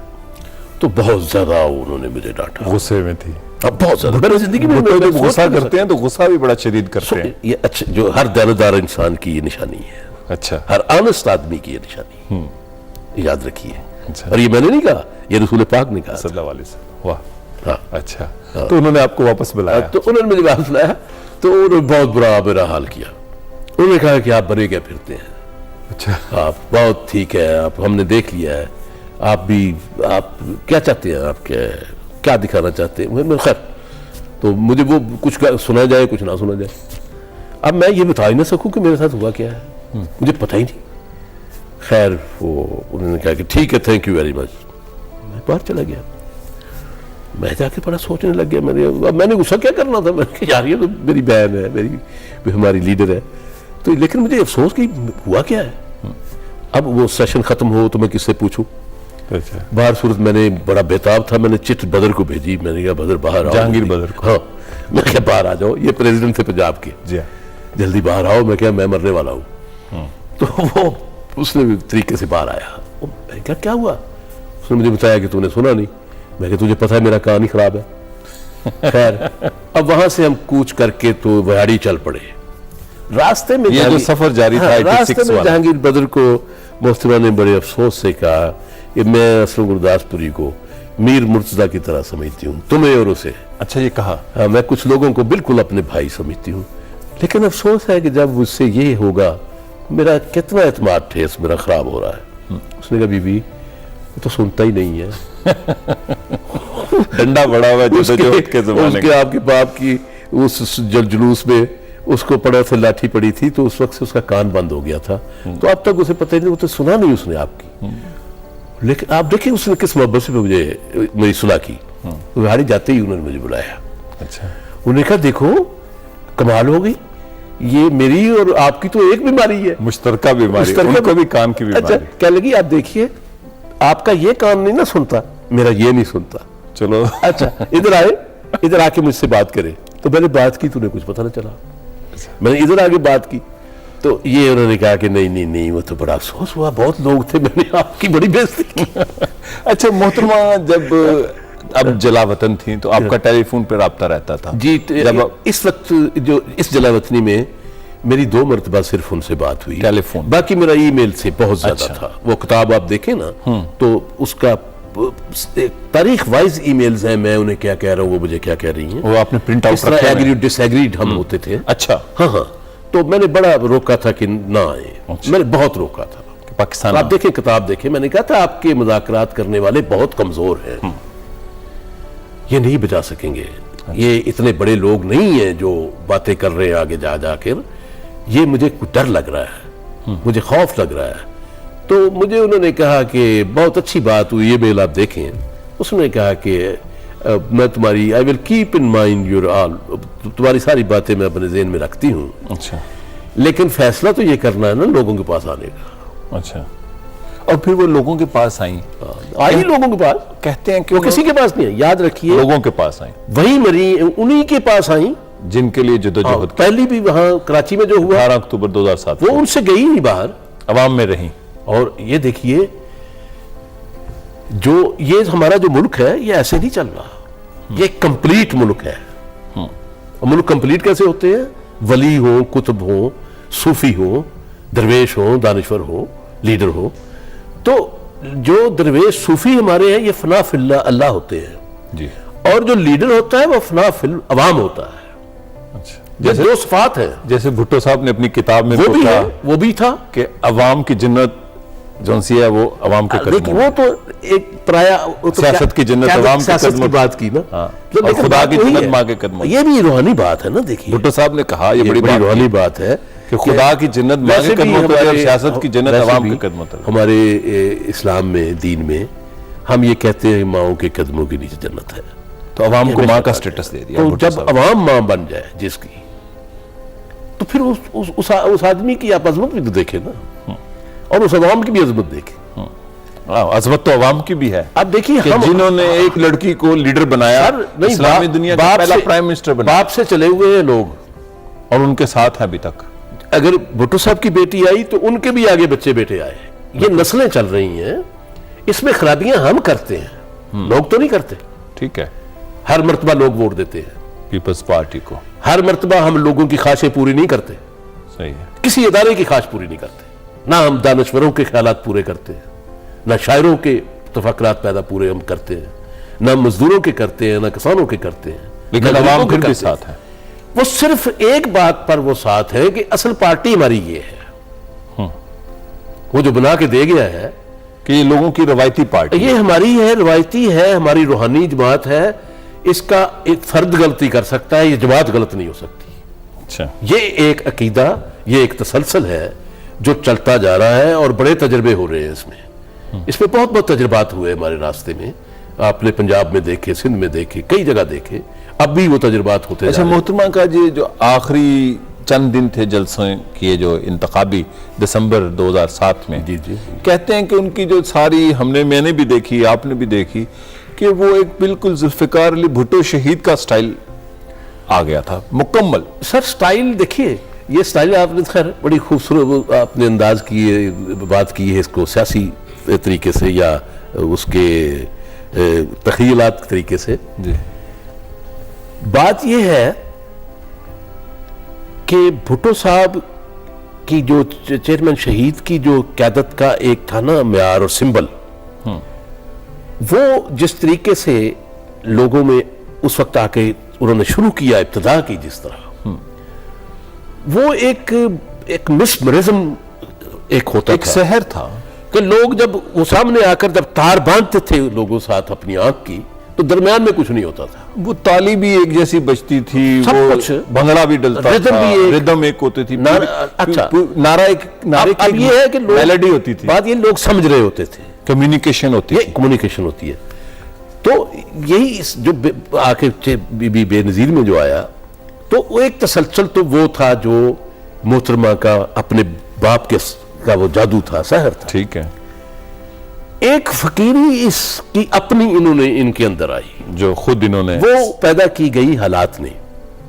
تو بہت زیادہ انہوں نے مجھے ڈانٹا, غصے میں تھی؟ اب بہت زیادہ. میری زندگی میں جب غصہ کرتے ہیں تو غصہ بھی بڑا شدید کرتے ہیں. یہ اچھا, جو ہر دیانتدار انسان کی یہ نشانی ہے, اچھا, ہر آنےسٹ آدمی کی یہ نشانی ہے, یاد رکھیے. اچھا. اور یہ میں نے نہیں کہا, یہ رسول پاک نے کہا. صلی اللہ علیہ وسلم. واہ. ہاں. اچھا. تو انہوں نے آپ کو واپس بلایا؟ تو انہوں نے مجھے واپس بلایا, تو انہوں نے بہت برا میرا حال کیا. انہوں نے کہا کہ آپ بنے کیا پھرتے ہیں, اچھا, آپ بہت ٹھیک ہے, آپ ہم نے دیکھ لیا ہے, آپ بھی آپ کیا چاہتے ہیں, آپ کیا دکھانا چاہتے ہیں. خیر, تو مجھے وہ کچھ سنا جائے کچھ نہ سنا جائے. اب میں یہ بتا ہی نہ سکوں کہ میرے ساتھ ہوا کیا ہے, مجھے پتہ ہی نہیں. خیر وہ انہوں نے کہا کہ ٹھیک ہے, تھینک یو ویری مچ. میں باہر چلا گیا. میں جا کے بڑا سوچنے لگ گیا. میں نے غصہ کیا کرنا تھا, میں نے کہا یار یہ تو میری بہن ہے, ہماری لیڈر ہے. تو لیکن مجھے افسوس کہ ہوا کیا ہے. اب وہ سیشن ختم ہو تو میں کس سے پوچھوں. باہر صورت میں نے بڑا بےتاب تھا, میں نے چٹ بدر کو بھیجی. میں نے کہا بدر باہر آؤ, جہانگیر بدر کو. ہاں, میں کہا باہر آ جاؤ, یہ پریزیڈنٹ تھے پنجاب کے, جی, جلدی باہر آؤ. میں کہا میں مرنے والا ہوں. تو وہ اس نے طریقے سے باہر آیا. میں نے کہا کیا ہوا. اس نے مجھے بتایا کہ تو نے سنا نہیں. میں کہا تجھے پتا ہے میرا کان ہی خراب ہے. خیر اب وہاں سے ہم کوچ کر کے تو وہاڑی چل پڑے. راستے میں یہ جو سفر جاری تھا, راستے میں جہانگیر بدر کو محترمہ نے بڑے افسوس سے کہا کہ میں اسلم گرداسپوری کو میر مرتضیٰ کی طرح سمجھتی ہوں, تمہیں اور اسے. اچھا, یہ کہا؟ ہاں, میں کچھ لوگوں کو بالکل اپنے بھائی سمجھتی ہوں, لیکن افسوس ہے کہ جب اس سے یہ ہوگا میرا کتنا اعتماد ٹھیس میرا خراب ہو رہا ہے. اس نے کہا بی بی وہ تو سنتا ہی نہیں ہے. ڈنڈا بڑا ہوا جدوجہد کے زمانے اس کے آپ کے باپ کی اس جلوس میں اس کو پڑا سے لاٹھی پڑی تھی, تو اس وقت سے اس کا کان بند ہو گیا تھا. تو اب تک اسے پتہ ہی نہیں, وہ تو سنا نہیں اس نے آپ کی. لیکن آپ دیکھیں اس نے کس محبت سے مجھے میری صلح کی. وہاڑی جاتے ہی انہوں نے مجھے بلایا. اچھا. انہوں نے کہا دیکھو کمال ہو گئی, یہ میری اور آپ کی تو ایک بیماری ہے, مشترکہ بیماری, ان کو بھی کان کی بیماری. اچھا, کہنے لگی آپ دیکھیے آپ کا یہ کان نہیں نہ سنتا, میرا یہ نہیں سنتا. چلو اچھا ادھر آئے, ادھر آ کے مجھ سے بات کرے. تو میں نے بات کی, تو انہیں کچھ پتہ نہ چلا. میں نے ادھر آگے بات کی تو یہ انہوں نے کہا کہ نہیں وہ تو بڑا افسوس ہوا, بہت لوگ تھے, میں نے آپ کی بڑی بےزتی کی. اچھا محترمہ جب اب جلا وطن تھیں تو آپ کا ٹیلی فون پہ رابطہ رہتا تھا؟ جی, اس وقت جو اس جلا وطنی میں میری 2 مرتبہ صرف ان سے بات ہوئی ٹیلی فون, باقی میرا ای میل سے بہت زیادہ تھا. وہ کتاب آپ دیکھیں نا تو اس کا تاریخ وائز ای میلز ہیں, میں انہیں کیا کہہ رہا ہوں وہ مجھے کیا کہہ رہی ہیں. وہ آپ نے پرنٹ آؤٹ رکھے ہیں؟ ایگریڈ ڈس ایگریڈ ہم ہوتے تھے. اچھا. ہاں, تو میں نے بڑا روکا تھا کہ نہ آئے, میں نے بہت روکا تھا. پاکستان آپ دیکھیں کتاب دیکھیں, میں نے کہا تھا آپ کے مذاکرات کرنے والے بہت کمزور ہیں, یہ نہیں بچا سکیں گے, یہ اتنے بڑے لوگ نہیں ہیں جو باتیں کر رہے ہیں آگے جا کر. یہ مجھے ڈر لگ رہا ہے, مجھے خوف لگ رہا ہے. تو مجھے انہوں نے کہا کہ بہت اچھی بات ہوئی, یہ میل آپ دیکھیں. اس نے کہا کہ میں تمہاری I will keep in mind your all, تمہاری ساری باتیں میں اپنے ذہن میں رکھتی ہوں. اچھا. لیکن فیصلہ تو یہ کرنا ہے نا لوگوں کے پاس آنے کا. اچھا. اور پھر وہ لوگوں کے پاس آئیں, آئی لوگوں کے پاس, کہتے ہیں کہ وہ کسی کے پاس نہیں ہے, یاد رکھیے لوگوں کے پاس آئیں, وہی مری انہی کے پاس آئیں جن کے لیے جدوجہد. پہلی بھی وہاں کراچی میں جو ہوا 18 اکتوبر 2007 وہ ان سے گئی نہیں باہر, عوام میں رہیں. اور یہ دیکھیے جو یہ ہمارا جو ملک ہے یہ ایسے نہیں چل رہا, یہ کمپلیٹ ملک ہے. ملک کمپلیٹ کیسے ہوتے ہیں؟ ولی ہو, کتب ہو, صوفی ہو, درویش ہو, دانشور ہو, لیڈر ہو. تو جو درویش صوفی ہمارے ہیں یہ فنا فی اللہ ہوتے ہیں جی, اور جو لیڈر ہوتا ہے وہ فنا فی عوام ہوتا ہے. اچھا. یہ 2 صفات ہیں. جیسے بھٹو صاحب نے اپنی کتاب میں وہ بھی تھا کہ عوام کی جنت جون سی ہے وہ عوام کے قدموں میں. وہ تو ایک پرایا سیاست کی جنت عوام کے قدموں کی بات کی نا, اور خدا کی جنت ماں کے قدموں. یہ بھی روحانی بات ہے نا. دیکھیے بھٹو صاحب نے کہا, یہ بڑی روحانی بات ہے کہ خدا کی جنت ماں کے قدموں تلے اور سیاست کی جنت عوام کے قدموں تلے. ہمارے اسلام میں, دین میں ہم یہ کہتے ہیں ماؤں کے قدموں کے نیچے جنت ہے. تو عوام کو ماں کا سٹیٹس دے دیا تو بھٹو جب صاحب۔ عوام ماں بن جائے جس کی، تو پھر اس آدمی کی آپ عظمت بھی تو دیکھیں نا، اور اس عوام کی بھی عظمت دیکھیں۔ عظمت تو عوام کی بھی ہے، اب دیکھیے کہ جنہوں نے ایک لڑکی کو لیڈر بنایا، اسلامی دنیا کا پہلا پرائم منسٹر بنا، باپ سے چلے ہوئے ہیں لوگ، اور ان کے ساتھ ہیں ابھی تک۔ اگر بھٹو صاحب کی بیٹی آئی تو ان کے بھی آگے بچے بیٹے آئے، یہ نسلیں چل رہی ہیں۔ اس میں خرابیاں ہم کرتے ہیں، لوگ تو نہیں کرتے۔ ٹھیک ہے، ہر مرتبہ لوگ ووٹ دیتے ہیں، پیپلز پارٹی کو، ہر مرتبہ ہم لوگوں کی خواہشیں پوری نہیں کرتے، صحیح ہے، کسی ادارے کی خواہش پوری نہیں کرتے، نہ ہم دانشوروں کے خیالات پورے کرتے ہیں، نہ شاعروں کے تفکرات پیدا پورے ہم کرتے ہیں، نہ مزدوروں کے کرتے ہیں، نہ کسانوں کے کرتے ہیں، لیکن نہ عوام غریبوں کے پھر بھی کرتے ہیں۔ ساتھ ہے۔ وہ صرف ایک بات پر وہ ساتھ ہے کہ اصل پارٹی ہماری یہ ہے، وہ جو بنا کے دے گیا ہے کہ یہ لوگوں کی روایتی پارٹی، یہ ہماری ہے، روایتی ہے، ہماری روحانی جماعت ہے، اس کا ایک فرد غلطی کر سکتا ہے، یہ جماعت غلط نہیں ہو سکتی۔ اچھا، یہ ایک عقیدہ، یہ ایک تسلسل ہے جو چلتا جا رہا ہے، اور بڑے تجربے ہو رہے ہیں اس میں بہت بہت تجربات ہوئے ہمارے راستے میں، آپ نے پنجاب میں دیکھے، سندھ میں دیکھے، کئی جگہ دیکھے، اب بھی وہ تجربات ہوتے اچھا جا رہے ہیں۔ محترمہ کا جی جو آخری چند دن تھے جلسے کیے جو انتخابی دسمبر 2007 میں، جی جی کہتے ہیں کہ ان کی جو ساری میں نے بھی دیکھی، آپ نے بھی دیکھی، کہ وہ ایک بالکل ذوالفقار علی بھٹو شہید کا سٹائل آ گیا تھا مکمل۔ سر سٹائل دیکھیے، یہ سٹائل آپ نے خیر بڑی خوبصورت آپ نے انداز کی بات کی ہے، اس کو سیاسی طریقے سے یا اس کے تخیلات طریقے سے۔ جی، بات یہ ہے کہ بھٹو صاحب کی جو چیئرمین شہید کی جو قیادت کا ایک تھا نا معیار اور سمبل، وہ جس طریقے سے لوگوں میں اس وقت آ کے انہوں نے شروع کیا، ابتدا کی جس طرح، وہ ایک مسمرزم ایک ہوتا ایک تھا سحر تھا کہ لوگ جب وہ سامنے آ کر جب تار باندھتے تھے لوگوں ساتھ اپنی آنکھ کی، تو درمیان میں کچھ نہیں ہوتا تھا، وہ تالی بھی ایک جیسی بجتی تھی، سب وہ کچھ، بھنگڑا بھی ڈلتا ردم تھا، بھی ایک، ردم ایک ہوتی تھی، اچھا، نعرہ ایک، نعرے اب کی یہ ہے کہ میلڈی ہوتی تھی، بات یہ لوگ سمجھ رہے ہوتے تھے، کمیونیکیشن ہوتی یہ تھی۔ کمیونیکیشن ہوتی ہے۔ تو یہی جو آ کے بی بی بے نظیر میں جو آیا، تو وہ ایک تسلسل تو وہ تھا جو محترمہ کا اپنے باپ کا وہ جادو تھا، سحر تھا۔ ٹھیک ہے، ایک فقیری اس کی اپنی انہوں نے ان کے اندر آئی، جو خود انہوں نے وہ پیدا کی گئی حالات نے،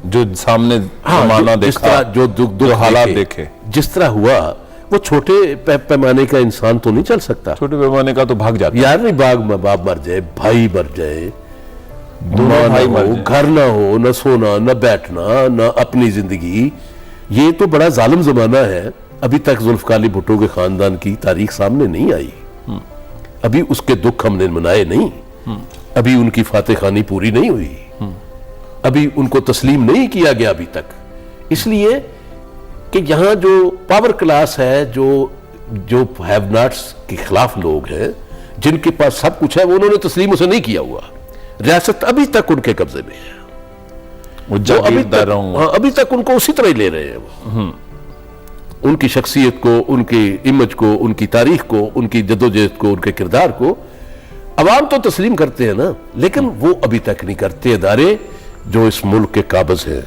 جو سامنے زمانہ جس دیکھا، طرح جو دکھ جو حالات دیکھے، جس طرح ہوا، وہ چھوٹے پیمانے کا انسان تو نہیں چل سکتا چھوٹے پیمانے کا تو بھاگ جاتا ہے۔ یار نہیں، باپ مر جائے، بھائی مر جائے، دونوں ماں بھائی نہ مر ہو، جائیں۔ گھر نہ ہو، نہ سونا، نہ بیٹھنا، نہ اپنی زندگی، یہ تو بڑا ظالم زمانہ ہے۔ ابھی تک ذوالفقار علی بھٹو کے خاندان کی تاریخ سامنے نہیں آئی، ابھی اس کے دکھ ہم نے منائے نہیں، ابھی ان کی فاتح خانی پوری نہیں ہوئی، ابھی ان کو تسلیم نہیں کیا گیا ابھی تک، اس لیے کہ یہاں جو پاور کلاس ہے، جو ہیو ناٹس کے خلاف لوگ ہیں، جن کے پاس سب کچھ ہے، وہ انہوں نے تسلیم اسے نہیں کیا ہوا، ریاست ابھی تک ان کے قبضے میں ہے، وہ ابھی تک ان کو اسی طرح ہی لے رہے ہیں، وہ ان کی شخصیت کو، ان کی امیج کو، ان کی تاریخ کو، ان کی جدوجہد کو، ان کے کردار کو عوام تو تسلیم کرتے ہیں نا، لیکن وہ ابھی تک نہیں کرتے۔ ادارے جو اس ملک کے قابض ہیں،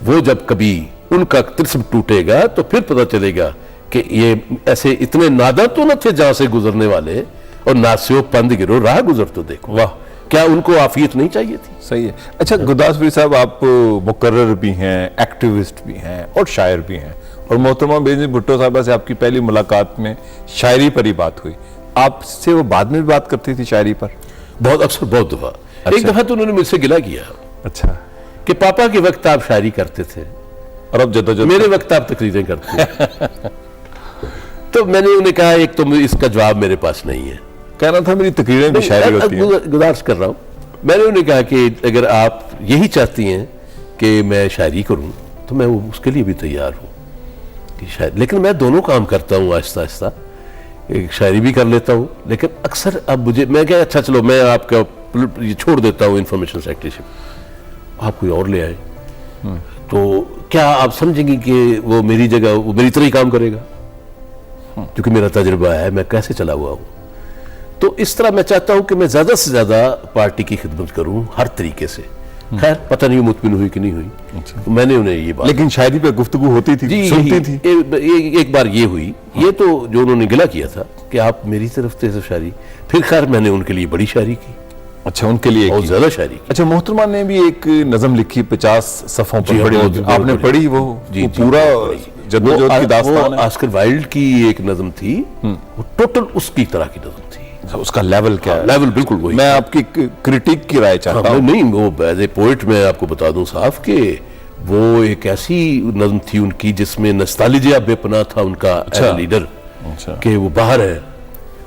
وہ جب کبھی ان کا طلسم ٹوٹے گا تو پھر پتہ چلے گا کہ یہ ایسے اتنے ناداں تو نہ تھے جہاں سے گزرنے والے، اور ناسیو پند گرو راہ گزر تو دیکھو، واہ کیا ان کو عافیت نہیں چاہیے تھی؟ صحیح ہے۔ اچھا گرداسپوری صاحب، آپ مقرر بھی ہیں، ایکٹیوسٹ بھی ہیں اور شاعر بھی ہیں، اور محترمہ بے نظیر بھٹو صاحبہ سے آپ کی پہلی ملاقات میں شاعری پر ہی بات ہوئی، آپ سے وہ بعد میں بھی بات کرتی تھی شاعری پر؟ بہت اکثر، بہت دفعہ۔ ایک دفعہ تو انہوں نے مجھ سے گلہ کیا اچھا، کہ پاپا کے وقت آپ شاعری کرتے تھے اور اب جدوجہد میرے وقت آپ تقریریں کرتے ہیں۔ تو میں نے انہیں کہا ایک تو اس کا جواب میرے پاس نہیں ہے، کہنا تھا میری تقریریں بھی شاعری ہوتی ہیں۔ گزارش کر رہا ہوں، میں نے انہیں کہا کہ اگر آپ یہی چاہتی ہیں کہ میں شاعری کروں تو میں اس کے لیے بھی تیار ہوں کہ لیکن میں دونوں کام کرتا ہوں آہستہ آہستہ، ایک شاعری بھی کر لیتا ہوں، لیکن اکثر اب میں کہا اچھا چلو میں آپ کا یہ چھوڑ دیتا ہوں انفارمیشن سیکریٹریشپ، آپ کوئی اور لے آئے تو کیا آپ سمجھیں گی کہ وہ میری جگہ وہ میری طرح ہی کام کرے گا؟ کیونکہ میرا تجربہ ہے، میں کیسے چلا ہوا ہوں۔ تو اس طرح میں چاہتا ہوں کہ میں زیادہ سے زیادہ پارٹی کی خدمت کروں ہر طریقے سے. خیر پتہ نہیں مطمئن ہوئی کہ نہیں ہوئی. میں نے انہیں یہ بات لیکن شاعری پہ گفتگو ہوتی تھی, سنتی تھی. ایک بار یہ ہوئی, یہ تو جو انہوں نے گلہ کیا تھا کہ آپ میری طرف تھے شاعری, پھر خیر میں نے ان کے لیے بڑی شاعری کی. اچھا, ان کے لیے بہت زیادہ شاعری کی. اچھا, محترمہ نے بھی ایک نظم لکھی 50 صفحوں پر, جی, آپ نے پڑھی وہ پورا جدوجہد کی داستان ہے. آسکر وائلڈ کی ایک نظم تھی, وہ ٹوٹل اس کی طرح کی نظم تھی. اس کا لیول کیا ہے؟ لیول بالکل وہی. میں آپ کی کرٹیک کی رائے چاہتا ہوں. نہیں, وہ ایز اے پوئٹ میں آپ کو بتا دوں صاحب کہ وہ ایک ایسی نظم تھی ان کی جس میں نستالجیا بے پناہ تھا ان کا لیڈر, کہ وہ باہر ہے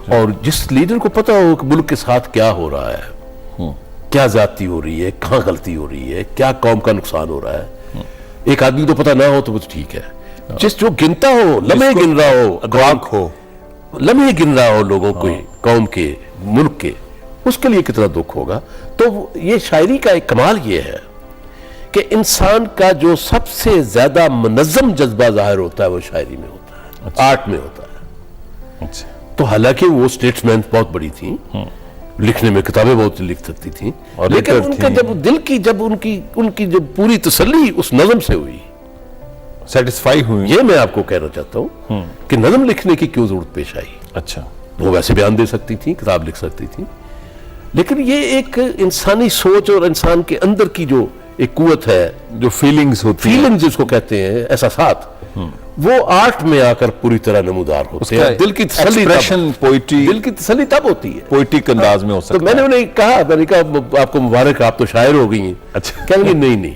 اور جس لیڈر کو پتا ہو کہ ملک کے ساتھ کیا ہو رہا ہے, کیا زیادتی ہو رہی ہے, کہاں غلطی ہو رہی ہے, کیا قوم کا نقصان ہو رہا ہے, ایک آدمی کو پتا نہ ہو تو وہ ٹھیک ہے, جس جو گنتا ہو, لمحے گن رہا ہو, ادراک ہو, لمحے گن رہا ہو لوگوں کو, قوم کے, ملک کے, اس کے لیے کتنا دکھ ہوگا. تو یہ شاعری کا ایک کمال یہ ہے کہ انسان کا جو سب سے زیادہ منظم جذبہ ظاہر ہوتا ہے وہ شاعری میں ہوتا ہے, آرٹ میں ہوتا ہے. تو حالانکہ وہ سٹیٹسمین بہت بڑی تھیں, لکھنے میں کتابیں بہت لکھ سکتی تھیں, لیکن ان کا جب دل کی جب ان کی جب پوری تسلی اس نظم سے ہوئی, سیٹسفائی ہوئی, یہ میں آپ کو کہنا چاہتا ہوں کہ نظم لکھنے کی کیوں ضرورت پیش آئی. اچھا, وہ ویسے بیان دے سکتی تھیں, کتاب لکھ سکتی تھیں, لیکن یہ ایک انسانی سوچ اور انسان کے اندر کی جو ایک قوت ہے, جو فیلنگز ہوتی ہیں, فیلنگز جس کو کہتے ہیں, احساسات, وہ آرٹ میں آ کر پوری طرح نمودار ہوتے ہیں. دل کی تسلی, پوئٹری, دل کی تسلی تب ہوتی ہے, پوئٹک انداز میں ہو سکتا ہے. تو میں نے انہیں کہا آپ کو مبارک, آپ تو شاعر ہو گئی ہیں. اچھا, کہیں گے نہیں.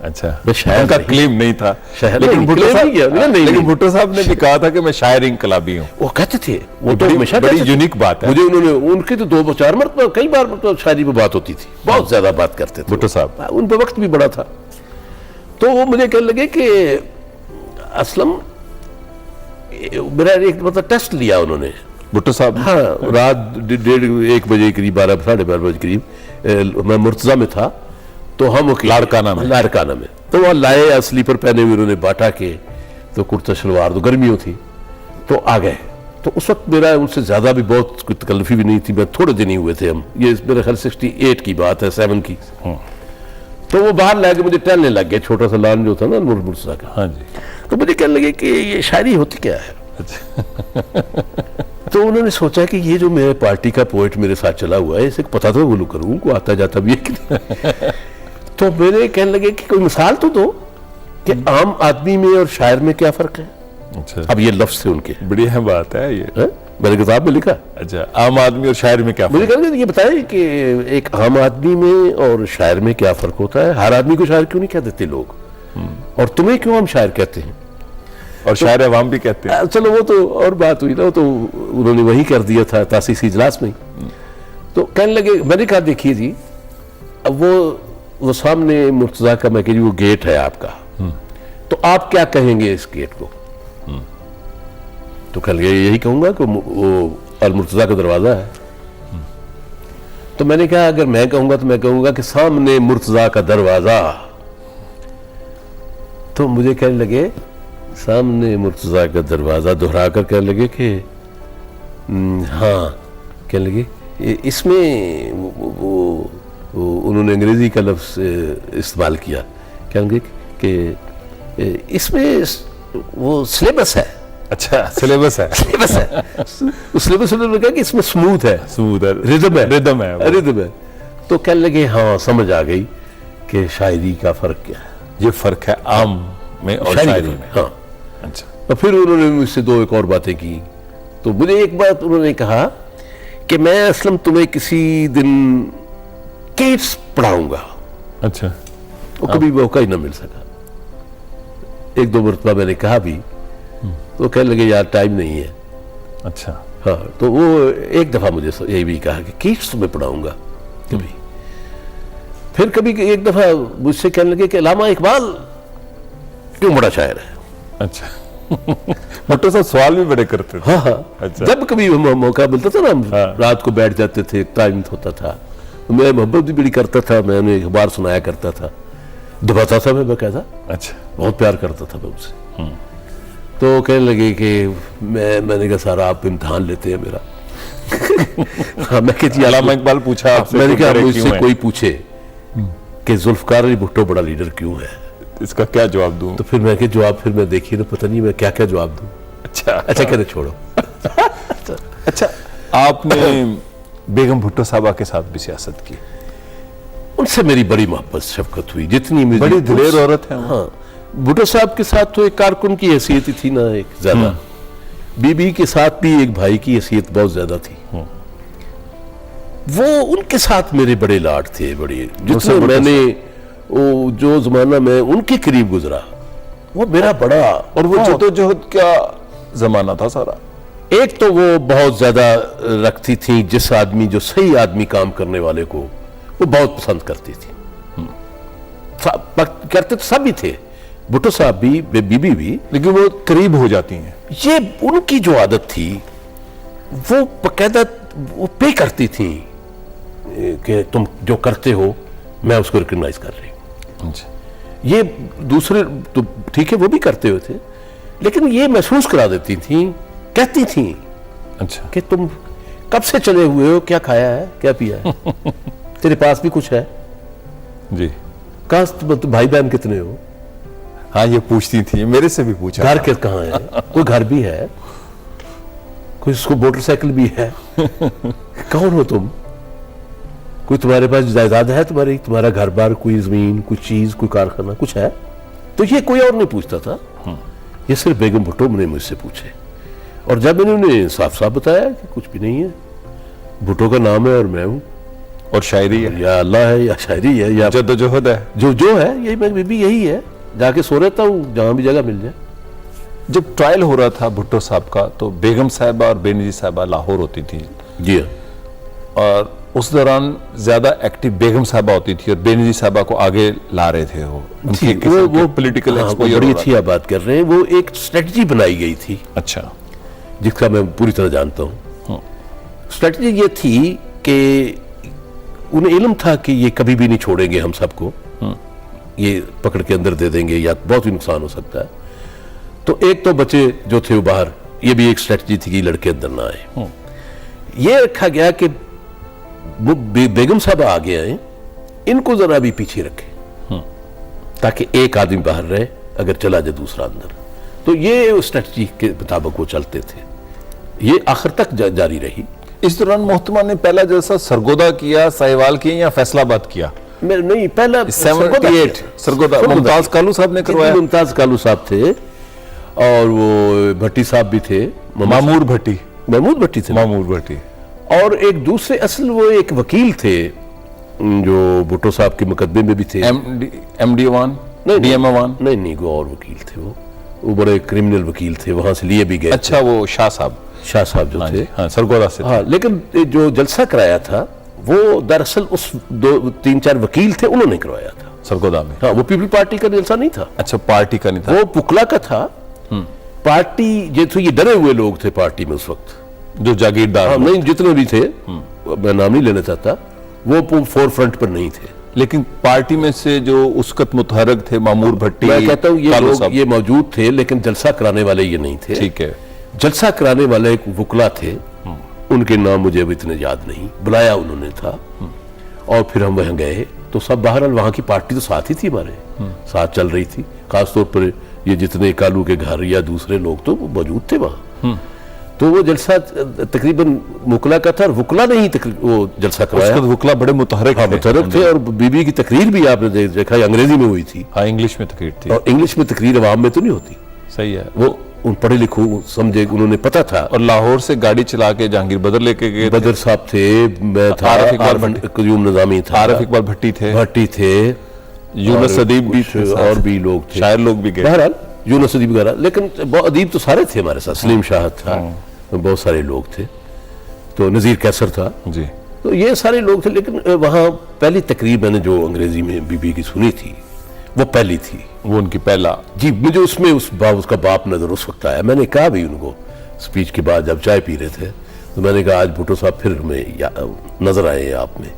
اچھا, شاعر کا کلیم نہیں تھا, لیکن بھٹو صاحب نے بھی کہا تھا کہ میں شاعر انقلابی ہوں. وہ کہتے تھے, وہ تو ہمیشہ بڑی یونیک بات ہے. مجھے انہوں نے ان کی تو 2-4 مرتبہ کئی بار شاعری پہ بات ہوتی تھی, بہت زیادہ بات کرتے تھے بھٹو صاحب, ان پہ وقت بھی بڑا تھا. تو وہ مجھے کہنے لگے کہ اسلم, میرا ایک مطلب ٹیسٹ لیا انہوں نے, بھٹو صاحب. ہاں, رات 1:30 بجے قریب, 12:30 بجے قریب میں مرتضیٰ میں تھا, تو ہم لاڑکانہ میں تو وہ لائے سلیپر پہنے ہوئے, انہوں نے باٹا کے, تو کرتا شلوار, تو گرمیوں تھی, تو آ گئے. تو اس وقت میرا ان سے زیادہ بھی بہت کوئی تکلفی بھی نہیں تھی, میں تھوڑے دن ہی ہوئے تھے ہم, یہ میرے خیال 68 کی بات ہے, 7 کی. تو وہ باہر لے کے مجھے ٹہلنے لگ گئے, چھوٹا سا لان جو تھا نا مرتضیٰ کا. ہاں جی. تو مجھے کہنے لگے کہ یہ شاعری ہوتی کیا ہے. تو انہوں نے سوچا کہ یہ جو میرے پارٹی کا پوئٹ میرے ساتھ چلا ہوا ہے, اسے پتا تو بولو کروں کو آتا جاتا بھی ہے. تو میرے کہنے لگے کہ کوئی مثال تو دو کہ عام آدمی میں اور شاعر میں کیا فرق ہے. اچھا, اب یہ لفظ تھے ان کے, بڑی اہم بات ہے یہ, میں نے کتاب میں لکھا. اچھا, عام آدمی اور شاعر میں کیا فرق؟ مجھے کہنے لگے یہ بتائیں کہ ایک عام آدمی میں اور شاعر میں کیا فرق ہوتا ہے. ہر آدمی کو شاعر کیوں نہیں کہہ دیتے لوگ, اور تمہیں کیوں ہم شاعر کہتے ہیں, اور شاعر عوام بھی کہتے ہیں. چلو وہ تو اور بات ہوئی نا, تو انہوں نے وہی کر دیا تھا تاسیسی اجلاس میں. تو کہنے لگے, میں نے کہا دیکھیے جی, اب وہ سامنے مرتضیٰ کا, میں کہ جی وہ گیٹ ہے آپ کا, تو آپ کیا کہیں گے اس گیٹ کو. تو کہنے لگے یہی کہوں گا کہ وہ المرتضیٰ کا دروازہ ہے. تو میں نے کہا اگر میں کہوں گا تو میں کہوں گا کہ سامنے مرتضیٰ کا دروازہ. تو مجھے کہنے لگے سامنے مرتضیٰ کا دروازہ, دہرا کر کہنے لگے کہ ہاں, کہنے لگے اس میں وہ انہوں نے انگریزی کا لفظ استعمال کیا, کہنے لگے کہ اس میں وہ سلیبس ہے. اچھا, سلیبس ہے. سلیبس انہوں نے کہا کہ اس میں سموتھ ہے, ردم ہے. تو کہنے لگے ہاں سمجھ آ گئی کہ شاعری کا فرق کیا ہے. یہ فرق ہے عام میں اور شاعری میں. ہاں. اچھا, اور پھر انہوں نے مجھ سے 2 اور باتیں کی. تو مجھے ایک بات انہوں نے کہا کہ میں اسلم تمہیں کسی دن کیٹس پڑھاؤں گا. اچھا, وہ کبھی موقع ہی نہ مل سکا. 1-2 مرتبہ میں نے کہا بھی, تو کہنے لگے یار ٹائم نہیں ہے. اچھا, ہاں. تو وہ ایک دفعہ مجھے یہ بھی کہا کہ کیٹس تمہیں پڑھاؤں گا کبھی. پھر کبھی ایک دفعہ مجھ سے کہنے لگے کہ علامہ اقبال کیوں بڑا شاعر ہے. اچھا, بھٹو صاحب سوال بھی بڑے کرتے تھے. ہاں, جب کبھی موقع ملتا تھا نا, ہم رات کو بیٹھ جاتے تھے, ٹائم ہوتا تھا, میں محبت بھی بڑی کرتا تھا, میں انہیں اخبار سنایا کرتا تھا, دباتا تھا میں باقاعدہ. اچھا, بہت پیار کرتا تھا میں ان سے. تو کہنے لگے کہ میں نے کہا سارا آپ امتحان لیتے ہیں میرا. ہاں میں کہ جی علامہ اقبال پوچھا آپ سے میں نے کہا ڈرے مجھ کیوں سے ہیں؟ کوئی پوچھے کہ ذوالفقار علی بھٹو بڑا لیڈر کیوں ہے، اس کا کیا جواب دوں؟ تو پھر میں کہ جواب پھر میں دیکھیے نا پتہ نہیں میں کیا کیا جواب دوں. اچھا کہتے چھوڑو. اچھا آپ نے بیگم بھٹو صاحبہ کے ساتھ بھی سیاست کی. ان سے میری بڑی محبت شفقت ہوئی، جتنی میری بڑی دلیر عورت ہے وہ. ہاں بھٹو صاحب کے ساتھ تو ایک کارکن کی حیثیت ہی تھی نا ایک زیادہ، بی بی کے ساتھ بھی ایک بھائی کی حیثیت بہت زیادہ تھی. وہ ان کے ساتھ میرے بڑے لاڈ تھے، بڑے جتنے میں نے جو زمانہ میں ان کے قریب گزرا وہ میرا بڑا. اور وہ جدوجہد کیا زمانہ تھا سارا. ایک تو وہ بہت زیادہ رکھتی تھی جس آدمی جو صحیح آدمی کام کرنے والے کو وہ بہت پسند کرتی تھی. کرتے تو سب ہی تھے، بھٹو صاحب بھی بی بی بھی، لیکن وہ قریب ہو جاتی ہیں. یہ ان کی جو عادت تھی وہ باقاعدہ وہ پے کرتی تھی کہ تم جو کرتے ہو میں اس کو ریکگنائز کر رہی ہوں. یہ دوسرے تو ٹھیک ہے وہ بھی کرتے ہوئے تھے، لیکن یہ محسوس کرا دیتی تھیں، کہتی تھیں اچھا کہ تم کب سے چلے ہوئے ہو، کیا کھایا ہے، کیا پیا ہے، تیرے پاس بھی کچھ ہے، جی کہاں بھائی بہن کتنے ہو، ہاں یہ پوچھتی تھی، میرے سے بھی پوچھا. گھر کے کہاں ہے، کوئی گھر بھی ہے، کوئی اس کو موٹر سائیکل بھی ہے، کون ہو تم، کوئی تمہارے پاس جائیداد ہے، تمہارا گھر بار، کوئی زمین، کوئی چیز، کوئی کارخانہ کچھ ہے. تو یہ کوئی اور نہیں پوچھتا تھا، یہ صرف بیگم بھٹو نے مجھ سے پوچھے. اور جب میں نے انہیں صاف صاف بتایا کہ کچھ بھی نہیں ہے، بھٹو کا نام ہے اور میں ہوں، اور شاعری ہے یا اللہ ہے یا شاعری ہے یا جدوجہد ہے. جو ہے یہی میں بھی یہی ہے، جا کے سو رہتا ہوں جہاں بھی جگہ مل جائے. جب ٹرائل ہو رہا تھا بھٹو صاحب کا تو بیگم صاحبہ اور بینظیر صاحبہ لاہور ہوتی تھی، جی ہاں، اور اس دوران زیادہ ایکٹیو بیگم صاحبہ ہوتی تھی اور بینظیر صاحبہ کو آگے لا رہے تھے. وہ پولیٹیکل بڑی اچھی آپ بات کر رہے ہیں. وہ ایک اسٹریٹجی بنائی گئی تھی اچھا جس کا میں پوری طرح جانتا ہوں. اسٹریٹجی یہ تھی کہ انہیں علم تھا کہ یہ کبھی بھی نہیں چھوڑیں گے ہم سب کو، یہ پکڑ کے اندر دے دیں گے یا بہت ہی نقصان ہو سکتا ہے. تو ایک تو بچے جو تھے وہ باہر، یہ بھی ایک اسٹریٹجی تھی کہ لڑکے اندر نہ آئے. یہ رکھا گیا کہ بیگم صاحب آگے آئیں، ان کو ذرا بھی پیچھے رکھیں تاکہ ایک آدمی باہر رہے، اگر چلا جائے دوسرا اندر. تو یہ اسٹریٹجی کے مطابق وہ چلتے تھے، یہ آخر تک جاری رہی. اس دوران محتمہ نے پہلا جلسہ سرگودا کیا، ساہیوال کیا یا فیصل آباد کیا؟ نہیں پہلا 78 سرگودا ممتاز کالو صاحب نے کروایا. ممتاز کالو صاحب تھے اور وہ بھٹی صاحب بھی تھے، مامور بھٹی. محمود بھٹی تھے، مامور بھٹی. اور ایک دوسرے اصل وہ ایک وکیل تھے جو بھٹو صاحب کے مقدمے میں بھی تھے. ایم ڈی وان، ڈی ایم وان؟ نہیں وہ اور وکیل تھے، وہ بڑے کرمنل وکیل تھے، وہاں سے لیے بھی گئے. اچھا وہ شاہ صاحب جو تھے، ہاں سرگودا سے. ہاں لیکن جو جلسہ کرایا تھا وہ دراصل اس 2-3-4 وکیل تھے انہوں نے کروایا تھا سرگودا میں. ہاں وہ پیپل پارٹی کا جلسہ نہیں تھا. اچھا پارٹی کا نہیں تھا، وہ پکلا کا تھا. پارٹی یہ ڈرے ہوئے لوگ تھے پارٹی میں اس وقت، جو جاگیردار نہیں جتنے بھی تھے، میں نام نہیں لینا چاہتا، وہ فور فرنٹ پر نہیں تھے. لیکن پارٹی میں سے جو اس وقت متحرک تھے مامور بھٹی، میں کہتا ہوں یہ لوگ یہ موجود تھے لیکن جلسہ کرانے والے یہ نہیں تھے. ٹھیک ہے. جلسہ کرانے والے ایک وکلا تھے، ان کے نام مجھے اب اتنے یاد نہیں، بلایا انہوں نے تھا اور پھر ہم وہاں گئے تو سب بہرحال وہاں کی پارٹی تو ساتھ ہی تھی، ہمارے ساتھ چل رہی تھی. خاص طور پر یہ جتنے کالو کے گھر یا دوسرے لوگ تو موجود تھے وہاں. تو وہ جلسہ تقریباً وکلا کا تھا، اور وکلا نے ہی وہ جلسہ کرایا. وکلا بڑے متحرک تھے اور بی بی کی تقریر بھی آپ نے دیکھا انگریزی میں ہوئی تھی. ہاں انگلش میں تقریر تھی، اور انگلش میں تقریر عوام میں تو نہیں ہوتی. صحیح ہے. وہ ان پڑھے لکھو سمجھے، انہوں نے پتا تھا. اور لاہور سے گاڑی چلا کے جہانگیر بدر لے کے گئے. بدر صاحب تھے، میں تھا، قیوم نظامی تھا، عارف اقبال بھٹی تھے، یونس ادیب بھی تھے، اور بھی لوگ تھے، شاعر لوگ بھی گئے. بہرحال یونس ادیب وغیرہ، لیکن ادیب تو سارے تھے ہمارے ساتھ. سلیم شاہ تھا، بہت سارے لوگ تھے، تو نذیر کیسر تھا. جی تو یہ سارے لوگ تھے. لیکن وہاں پہلی تقریب میں نے جو انگریزی میں بی بی کی سنی تھی وہ پہلی تھی، وہ ان کی پہلا. جی مجھے اس میں اس کا باپ نظر اس وقت آیا. میں نے کہا بھی ان کو سپیچ کے بعد جب چائے پی رہے تھے تو میں نے کہا آج بھٹو صاحب پھر ہمیں نظر آئے آپ میں.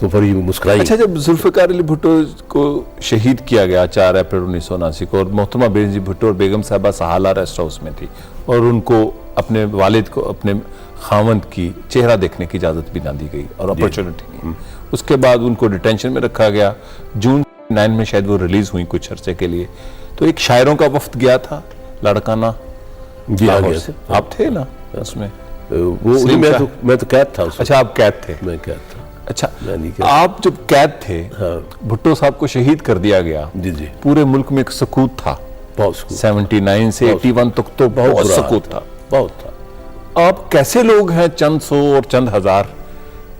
تو پھر یہ مسکرائی. اچھا جب ذوالفقار علی بھٹو کو شہید کیا گیا 4 اپریل 1979 کو، اور محترمہ بینظیر بھٹو اور بیگم صاحبہ سہالہ ریسٹ ہاؤس میں تھی، اور ان کو اپنے والد کو، اپنے خاوند کی چہرہ دیکھنے کی اجازت بھی نہ دی گئی اور اپرچونٹی نہیں. اس کے بعد ان کو ڈیٹینشن میں رکھا گیا. جون 9 میں شاید وہ ریلیز ہوئی کچھ عرصے کے لیے. تو ایک شاعروں کا وفد گیا تھا لاڑکانہ. جی آ گیا. آپ تھے نا اس میں؟ میں تو قید تھا. اچھا آپ قید تھے. میں قید تھا. اچھا آپ جب قید تھے بھٹو صاحب کو شہید کر دیا گیا. جی جی. پورے ملک میں ایک سکوت تھا. بہت سکوت. 79 سے 81 تک تو بہت سکوت تھا. بہت تھا. آپ کیسے لوگ ہیں چند سو اور چند ہزار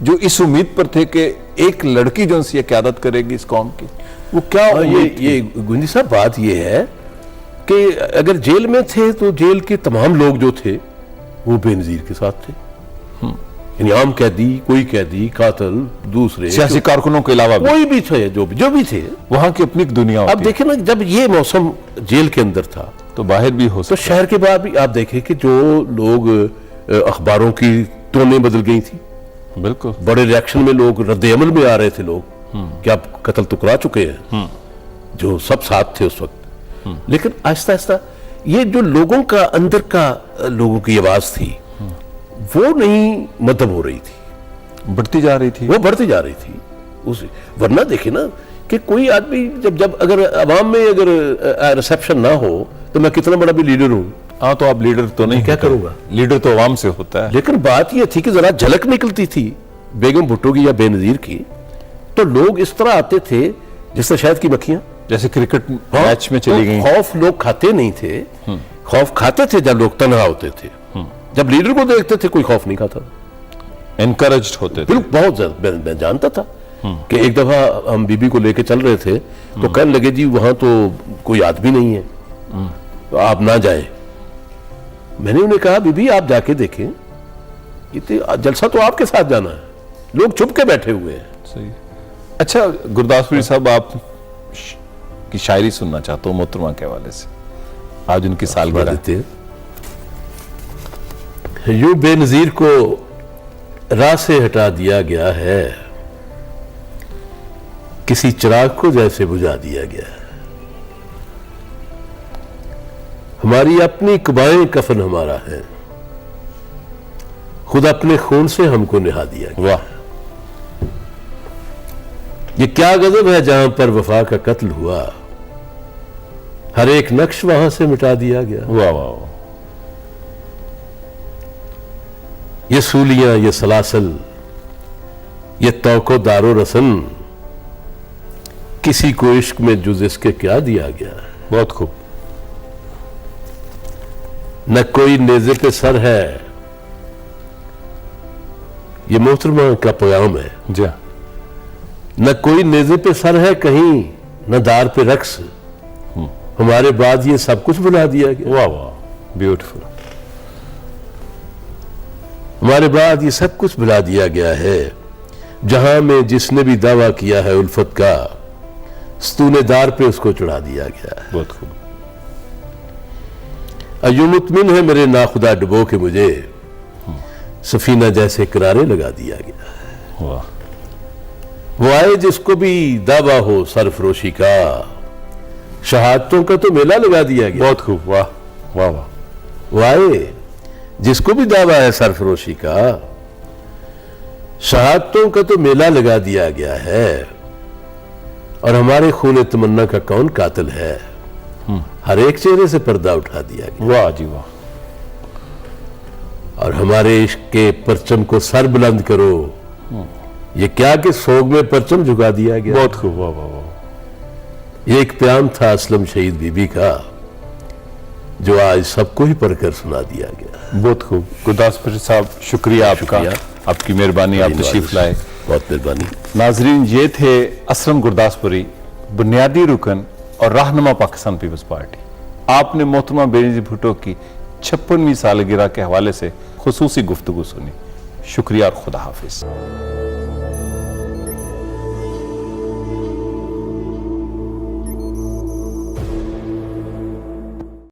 جو اس امید پر تھے کہ ایک لڑکی جو یہ قیادت کرے گی اس قوم کی؟ وہ کیا یہ گوندی صاحب بات یہ ہے کہ اگر جیل میں تھے تو جیل کے تمام لوگ جو تھے وہ بے نظیر کے ساتھ تھے. یعنی عام قیدی، کوئی قیدی، قاتل، دوسرے سیاسی کارکنوں کے علاوہ کوئی بھی تھے جو بھی تھے. وہاں کی اپنی ایک دنیا ہوتی ہے. اب دیکھیں نا جب یہ موسم جیل کے اندر تھا تو باہر بھی ہو تو شہر کے بعد بھی آپ دیکھیں کہ جو لوگ اخباروں کی ٹونیں بدل گئی تھی. بالکل. بڑے ریاکشن میں لوگ رد عمل میں آ رہے تھے لوگ کہ آپ قتل تو کرا چکے ہیں جو سب ساتھ تھے اس وقت. لیکن آہستہ آہستہ یہ جو لوگوں کا اندر کا لوگوں کی آواز تھی وہ نہیں مدھم ہو رہی تھی، بڑھتی جا رہی تھی. وہ بڑھتی جا رہی تھی. ورنہ دیکھیں نا کہ کوئی آدمی جب اگر عوام میں اگر ریسیپشن نہ ہو تو میں کتنا بڑا بھی لیڈر ہوں. ہاں تو آپ لیڈر تو نہیں کیا کروں گا؟ لیڈر تو عوام سے ہوتا ہے. لیکن بات یہ تھی کہ ذرا جھلک نکلتی تھی بیگم بھٹو کی یا بے نظیر کی تو لوگ اس طرح آتے تھے جس طرح شاید کی مکھیاں جیسے کرکٹ میچ میں چلی گئیں. خوف لوگ کھاتے نہیں تھے. خوف کھاتے تھے جب لوگ تنہا ہوتے تھے. جب لیڈر کو دیکھتے تھے کوئی خوف نہیں کھاتا. انکریجڈ ہوتے تھے. بالکل بہت زیادہ. میں جانتا تھا کہ ایک دفعہ ہم بی بی کو لے کے چل رہے تھے تو کہنے لگے جی وہاں تو کوئی آدمی نہیں ہے تو آپ نہ جائیں. میں نے انہیں کہا بی بی آپ جا کے دیکھیں جلسہ تو آپ کے ساتھ جانا ہے. لوگ چھپ کے بیٹھے ہوئے ہیں. صحیح. اچھا گرداسپوری صاحب آپ کی شاعری سننا چاہتا ہوں محترمہ کے حوالے سے. آج ان کی سالگرہ ہے. یوں بے نظیر کو راہ سے ہٹا دیا گیا ہے کسی چراغ کو جیسے بجھا دیا گیا ہے. ہماری اپنی قبائیں کفن ہمارا ہے خود اپنے خون سے ہم کو نہا دیا گیا. واہ. یہ کیا غضب ہے جہاں پر وفا کا قتل ہوا ہر ایک نقش وہاں سے مٹا دیا گیا. واہ واہ. یہ سولیاں، یہ سلاسل، یہ توق و دار و رسن کسی کو عشق میں جز اس کے کیا دیا گیا. بہت خوب. نہ کوئی نیزے پہ سر ہے. یہ محترمہ کا پیغام ہے. جی. نہ کوئی نیزے پہ سر ہے کہیں نہ دار پہ رقص ہمارے بعد یہ سب کچھ بنا دیا گیا. واہ واہ. بیوٹیفل. ہمارے بعد یہ سب کچھ بلا دیا گیا ہے جہاں میں جس نے بھی دعویٰ کیا ہے الفت کا ستون دار پہ اس کو چڑھا دیا گیا ہے. بہت خوب. ایوں مطمئن ہے میرے ناخدا ڈبو کے مجھے سفینہ جیسے کنارے لگا دیا گیا ہے. واہ. وہ آئے جس کو بھی دعویٰ ہو سرفروشی کا شہادتوں کا تو میلہ لگا دیا گیا. بہت خوب. واہ واہ واہ. وہ آئے جس کو بھی دعویٰ ہے سرفروشی کا شہادتوں کا تو میلہ لگا دیا گیا ہے. اور ہمارے خون تمنا کا کون قاتل ہے ہر ایک چہرے سے پردہ اٹھا دیا گیا. واہ جی واہ. اور ہمارے عشق کے پرچم کو سر بلند کرو یہ کیا کہ سوگ میں پرچم جھکا دیا گیا. بہت خوب. واہ واہ واہ. یہ ایک پیام تھا اسلم شہید بی بی کا جو آج سب کو ہی پڑھ کر سنا دیا گیا. بہت خوب. گرداسپوری صاحب شکریہ آپ کا. آپ کی مہربانی. آپ تشریف لائے. بہت مہربانی. ناظرین یہ تھے اسلم گرداسپوری بنیادی رکن اور رہنما پاکستان پیپلز پارٹی. آپ نے محترمہ بے نظیر بھٹو کی 56ویں سالگرہ کے حوالے سے خصوصی گفتگو سنی. شکریہ اور خدا حافظ.